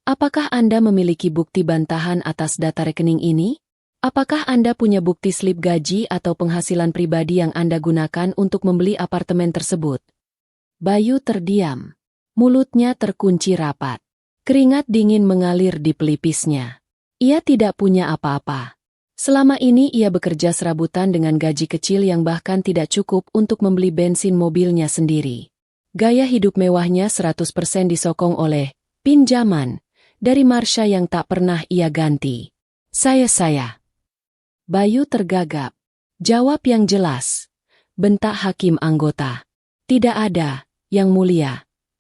S1: apakah Anda memiliki bukti bantahan atas data rekening ini? Apakah Anda punya bukti slip gaji atau penghasilan pribadi yang Anda gunakan untuk membeli apartemen tersebut? Bayu terdiam. Mulutnya terkunci rapat. Keringat dingin mengalir di pelipisnya. Ia tidak punya apa-apa. Selama ini ia bekerja serabutan dengan gaji kecil yang bahkan tidak cukup untuk membeli bensin mobilnya sendiri. Gaya hidup mewahnya 100% disokong oleh pinjaman dari Marsha yang tak pernah ia ganti. Saya. Bayu tergagap. Jawab yang jelas. Bentak hakim anggota. Tidak ada, Yang Mulia.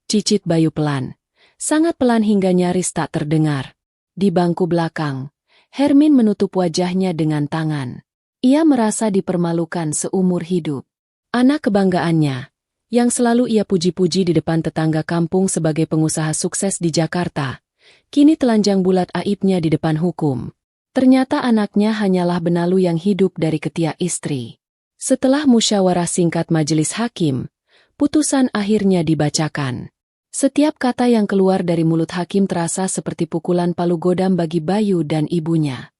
S1: Cicit Bayu pelan. Sangat pelan hingga nyaris tak terdengar. Di bangku belakang, Hermin menutup wajahnya dengan tangan. Ia merasa dipermalukan seumur hidup. Anak kebanggaannya, yang selalu ia puji-puji di depan tetangga kampung sebagai pengusaha sukses di Jakarta, kini telanjang bulat aibnya di depan hukum. Ternyata anaknya hanyalah benalu yang hidup dari ketiak istri. Setelah musyawarah singkat majelis hakim, putusan akhirnya dibacakan. Setiap kata yang keluar dari mulut hakim terasa seperti pukulan palu godam bagi Bayu dan ibunya.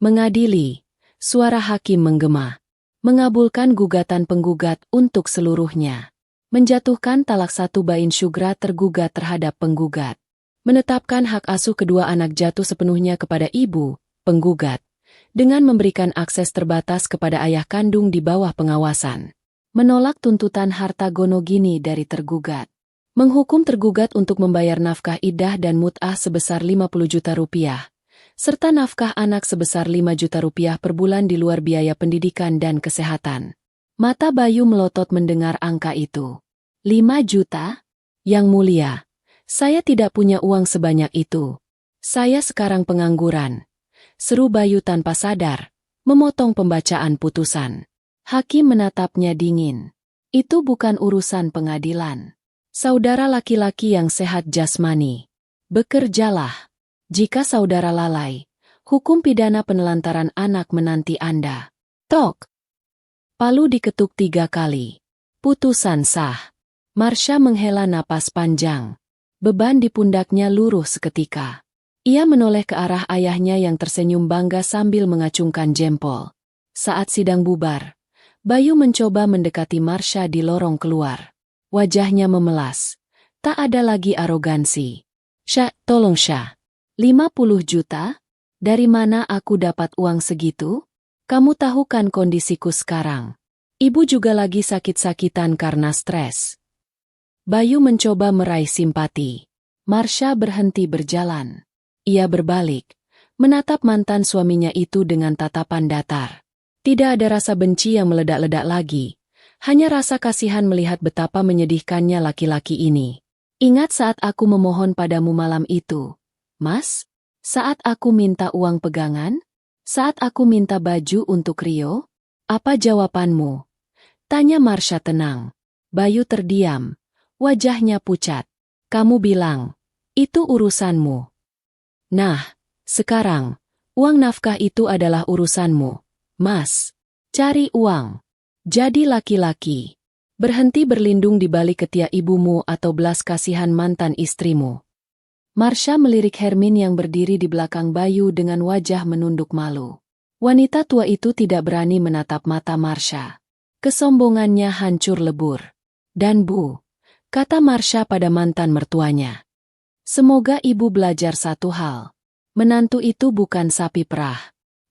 S1: Mengadili, suara hakim menggema. Mengabulkan gugatan penggugat untuk seluruhnya. Menjatuhkan talak 1 bain syugra tergugat terhadap penggugat. Menetapkan hak asuh kedua anak jatuh sepenuhnya kepada ibu, penggugat, dengan memberikan akses terbatas kepada ayah kandung di bawah pengawasan. Menolak tuntutan harta gonogini dari tergugat. Menghukum tergugat untuk membayar nafkah iddah dan mut'ah sebesar 50 juta rupiah, serta nafkah anak sebesar 5 juta rupiah per bulan di luar biaya pendidikan dan kesehatan. Mata Bayu melotot mendengar angka itu. 5 juta? Yang Mulia, saya tidak punya uang sebanyak itu. Saya sekarang pengangguran. Seru Bayu tanpa sadar, memotong pembacaan putusan. Hakim menatapnya dingin. Itu bukan urusan pengadilan. Saudara laki-laki yang sehat jasmani, bekerjalah. Jika saudara lalai, hukum pidana penelantaran anak menanti Anda. Tok. Palu diketuk 3 kali. Putusan sah. Marsha menghela napas panjang. Beban di pundaknya luruh seketika. Ia menoleh ke arah ayahnya yang tersenyum bangga sambil mengacungkan jempol. Saat sidang bubar, Bayu mencoba mendekati Marsha di lorong keluar. Wajahnya memelas. Tak ada lagi arogansi. Syah, tolong Syah. 50 juta? Dari mana aku dapat uang segitu? Kamu tahu kan kondisiku sekarang. Ibu juga lagi sakit-sakitan karena stres. Bayu mencoba meraih simpati. Marsha berhenti berjalan. Ia berbalik, menatap mantan suaminya itu dengan tatapan datar. Tidak ada rasa benci yang meledak-ledak lagi. Hanya rasa kasihan melihat betapa menyedihkannya laki-laki ini. Ingat saat aku memohon padamu malam itu, Mas? Saat aku minta uang pegangan? Saat aku minta baju untuk Rio? Apa jawabanmu? Tanya Marsha tenang. Bayu terdiam. Wajahnya pucat. Kamu bilang, itu urusanmu. Nah, sekarang, uang nafkah itu adalah urusanmu. Mas, cari uang. Jadi laki-laki. Berhenti berlindung di balik ketiak ibumu atau belas kasihan mantan istrimu. Marsha melirik Hermin yang berdiri di belakang Bayu dengan wajah menunduk malu. Wanita tua itu tidak berani menatap mata Marsha. Kesombongannya hancur lebur. Dan Bu, kata Marsha pada mantan mertuanya. Semoga ibu belajar satu hal. Menantu itu bukan sapi perah.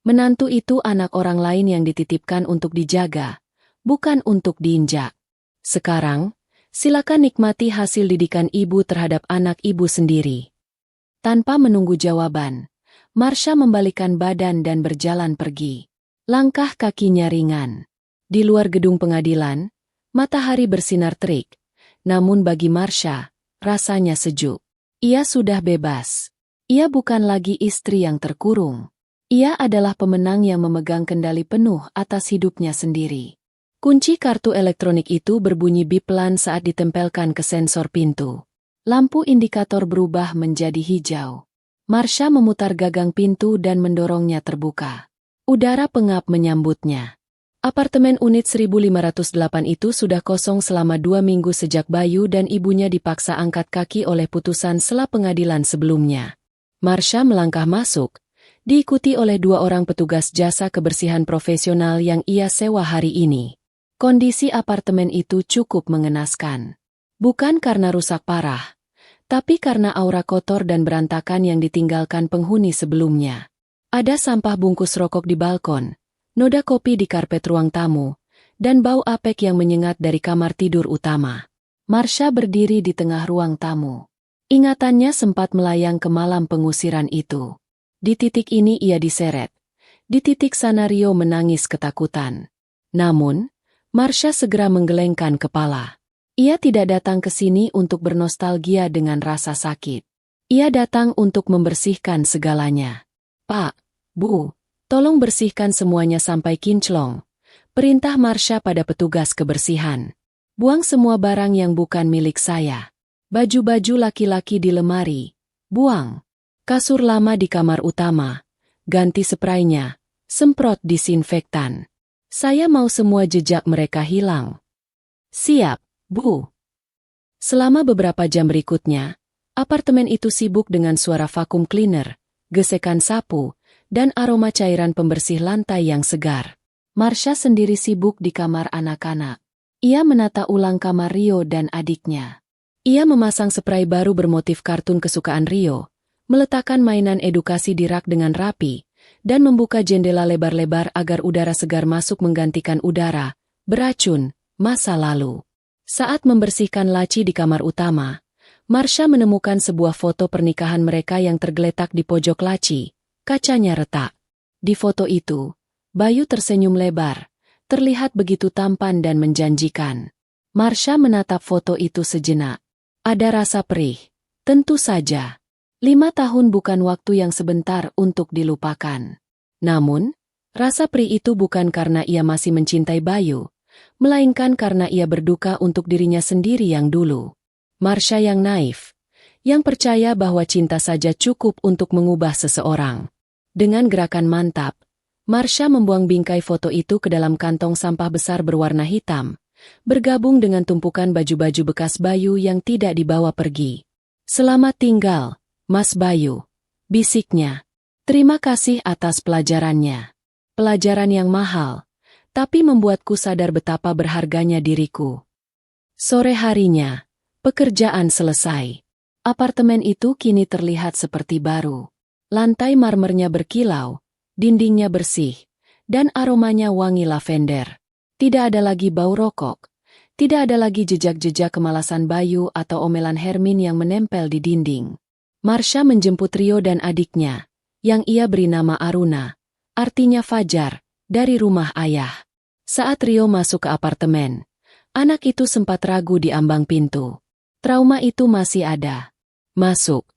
S1: Menantu itu anak orang lain yang dititipkan untuk dijaga, bukan untuk diinjak. Sekarang, silakan nikmati hasil didikan ibu terhadap anak ibu sendiri. Tanpa menunggu jawaban, Marsha membalikan badan dan berjalan pergi. Langkah kakinya ringan. Di luar gedung pengadilan, matahari bersinar terik. Namun bagi Marsha, rasanya sejuk. Ia sudah bebas. Ia bukan lagi istri yang terkurung. Ia adalah pemenang yang memegang kendali penuh atas hidupnya sendiri. Kunci kartu elektronik itu berbunyi bip pelan saat ditempelkan ke sensor pintu. Lampu indikator berubah menjadi hijau. Marsha memutar gagang pintu dan mendorongnya terbuka. Udara pengap menyambutnya. Apartemen unit 1508 itu sudah kosong selama 2 minggu sejak Bayu dan ibunya dipaksa angkat kaki oleh putusan sela pengadilan sebelumnya. Marsha melangkah masuk, diikuti oleh 2 orang petugas jasa kebersihan profesional yang ia sewa hari ini. Kondisi apartemen itu cukup mengenaskan. Bukan karena rusak parah, tapi karena aura kotor dan berantakan yang ditinggalkan penghuni sebelumnya. Ada sampah bungkus rokok di balkon, noda kopi di karpet ruang tamu, dan bau apek yang menyengat dari kamar tidur utama. Marsha berdiri di tengah ruang tamu. Ingatannya sempat melayang ke malam pengusiran itu. Di titik ini ia diseret. Di titik sana Rio menangis ketakutan. Namun, Marsha segera menggelengkan kepala. Ia tidak datang ke sini untuk bernostalgia dengan rasa sakit. Ia datang untuk membersihkan segalanya. Pak, Bu, tolong bersihkan semuanya sampai kinclong. Perintah Marsha pada petugas kebersihan. Buang semua barang yang bukan milik saya. Baju-baju laki-laki di lemari. Buang. Kasur lama di kamar utama. Ganti spraynya. Semprot disinfektan. Saya mau semua jejak mereka hilang. Siap, Bu. Selama beberapa jam berikutnya, apartemen itu sibuk dengan suara vakum cleaner, gesekan sapu, dan aroma cairan pembersih lantai yang segar. Marsha sendiri sibuk di kamar anak-anak. Ia menata ulang kamar Rio dan adiknya. Ia memasang spray baru bermotif kartun kesukaan Rio, meletakkan mainan edukasi di rak dengan rapi, dan membuka jendela lebar-lebar agar udara segar masuk menggantikan udara beracun masa lalu. Saat membersihkan laci di kamar utama, Marsha menemukan sebuah foto pernikahan mereka yang tergeletak di pojok laci. Kacanya retak. Di foto itu, Bayu tersenyum lebar, terlihat begitu tampan dan menjanjikan. Marsha menatap foto itu sejenak. Ada rasa perih. Tentu saja. 5 tahun bukan waktu yang sebentar untuk dilupakan. Namun, rasa perih itu bukan karena ia masih mencintai Bayu, melainkan karena ia berduka untuk dirinya sendiri yang dulu. Marsha yang naif, yang percaya bahwa cinta saja cukup untuk mengubah seseorang. Dengan gerakan mantap, Marsha membuang bingkai foto itu ke dalam kantong sampah besar berwarna hitam, bergabung dengan tumpukan baju-baju bekas Bayu yang tidak dibawa pergi. Selamat tinggal, Mas Bayu, bisiknya. Terima kasih atas pelajarannya. Pelajaran yang mahal, tapi membuatku sadar betapa berharganya diriku. Sore harinya, pekerjaan selesai. Apartemen itu kini terlihat seperti baru. Lantai marmernya berkilau, dindingnya bersih, dan aromanya wangi lavender. Tidak ada lagi bau rokok, tidak ada lagi jejak-jejak kemalasan Bayu atau omelan Hermin yang menempel di dinding. Marsha menjemput Rio dan adiknya, yang ia beri nama Aruna, artinya Fajar, dari rumah ayah. Saat Rio masuk ke apartemen, anak itu sempat ragu di ambang pintu. Trauma itu masih ada. Masuk.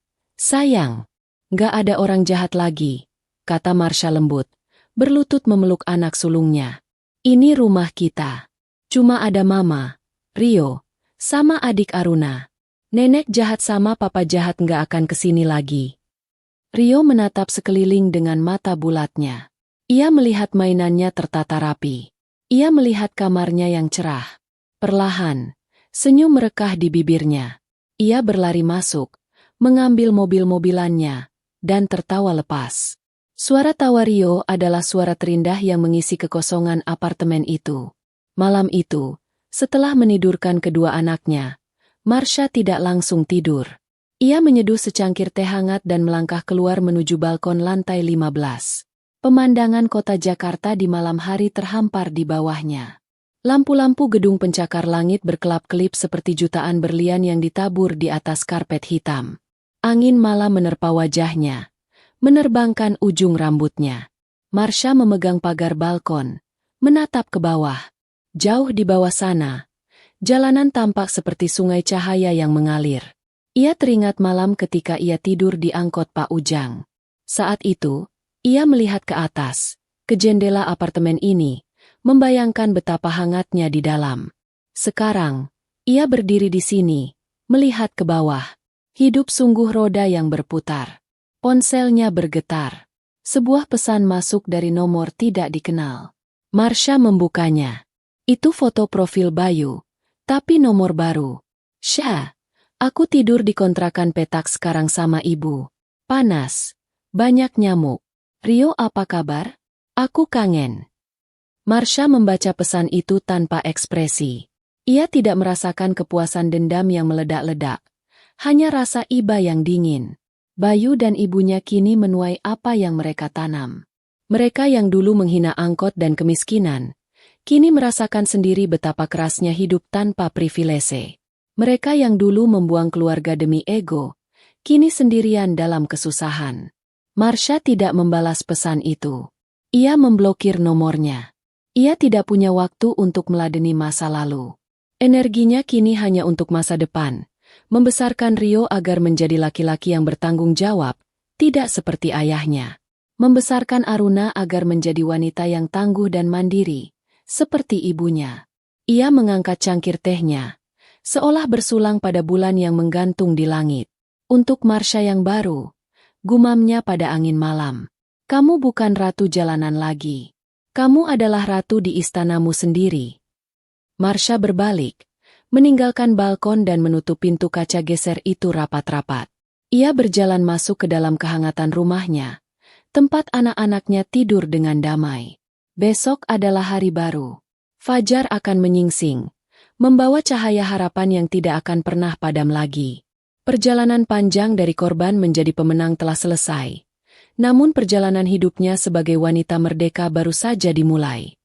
S1: Sayang. Gak ada orang jahat lagi, kata Marsha lembut, berlutut memeluk anak sulungnya. Ini rumah kita. Cuma ada Mama, Rio, sama adik Aruna. Nenek jahat sama papa jahat gak akan kesini lagi. Rio menatap sekeliling dengan mata bulatnya. Ia melihat mainannya tertata rapi. Ia melihat kamarnya yang cerah. Perlahan, senyum merekah di bibirnya. Ia berlari masuk, mengambil mobil-mobilannya, dan tertawa lepas. Suara tawa Rio adalah suara terindah yang mengisi kekosongan apartemen itu. Malam itu, setelah menidurkan kedua anaknya, Marsha tidak langsung tidur. Ia menyeduh secangkir teh hangat dan melangkah keluar menuju balkon lantai 15. Pemandangan kota Jakarta di malam hari terhampar di bawahnya. Lampu-lampu gedung pencakar langit berkelap-kelip seperti jutaan berlian yang ditabur di atas karpet hitam. Angin malam menerpa wajahnya, menerbangkan ujung rambutnya. Marsha memegang pagar balkon, menatap ke bawah. Jauh di bawah sana, jalanan tampak seperti sungai cahaya yang mengalir. Ia teringat malam ketika ia tidur di angkot Pak Ujang. Saat itu, ia melihat ke atas, ke jendela apartemen ini, membayangkan betapa hangatnya di dalam. Sekarang, ia berdiri di sini, melihat ke bawah. Hidup sungguh roda yang berputar. Ponselnya bergetar. Sebuah pesan masuk dari nomor tidak dikenal. Marsha membukanya. Itu foto profil Bayu, tapi nomor baru. Syah, aku tidur di kontrakan petak sekarang sama ibu. Panas, banyak nyamuk. Rio, apa kabar? Aku kangen. Marsha membaca pesan itu tanpa ekspresi. Ia tidak merasakan kepuasan dendam yang meledak-ledak. Hanya rasa iba yang dingin. Bayu dan ibunya kini menuai apa yang mereka tanam. Mereka yang dulu menghina angkot dan kemiskinan, kini merasakan sendiri betapa kerasnya hidup tanpa privilese. Mereka yang dulu membuang keluarga demi ego, kini sendirian dalam kesusahan. Marsha tidak membalas pesan itu. Ia memblokir nomornya. Ia tidak punya waktu untuk meladeni masa lalu. Energinya kini hanya untuk masa depan, membesarkan Rio agar menjadi laki-laki yang bertanggung jawab, tidak seperti ayahnya. Membesarkan Aruna agar menjadi wanita yang tangguh dan mandiri, seperti ibunya. Ia mengangkat cangkir tehnya, seolah bersulang pada bulan yang menggantung di langit. Untuk Marsha yang baru, gumamnya pada angin malam. Kamu bukan ratu jalanan lagi. Kamu adalah ratu di istanamu sendiri. Marsha berbalik, meninggalkan balkon dan menutup pintu kaca geser itu rapat-rapat. Ia berjalan masuk ke dalam kehangatan rumahnya, tempat anak-anaknya tidur dengan damai. Besok adalah hari baru. Fajar akan menyingsing, membawa cahaya harapan yang tidak akan pernah padam lagi. Perjalanan panjang dari korban menjadi pemenang telah selesai. Namun perjalanan hidupnya sebagai wanita merdeka baru saja dimulai.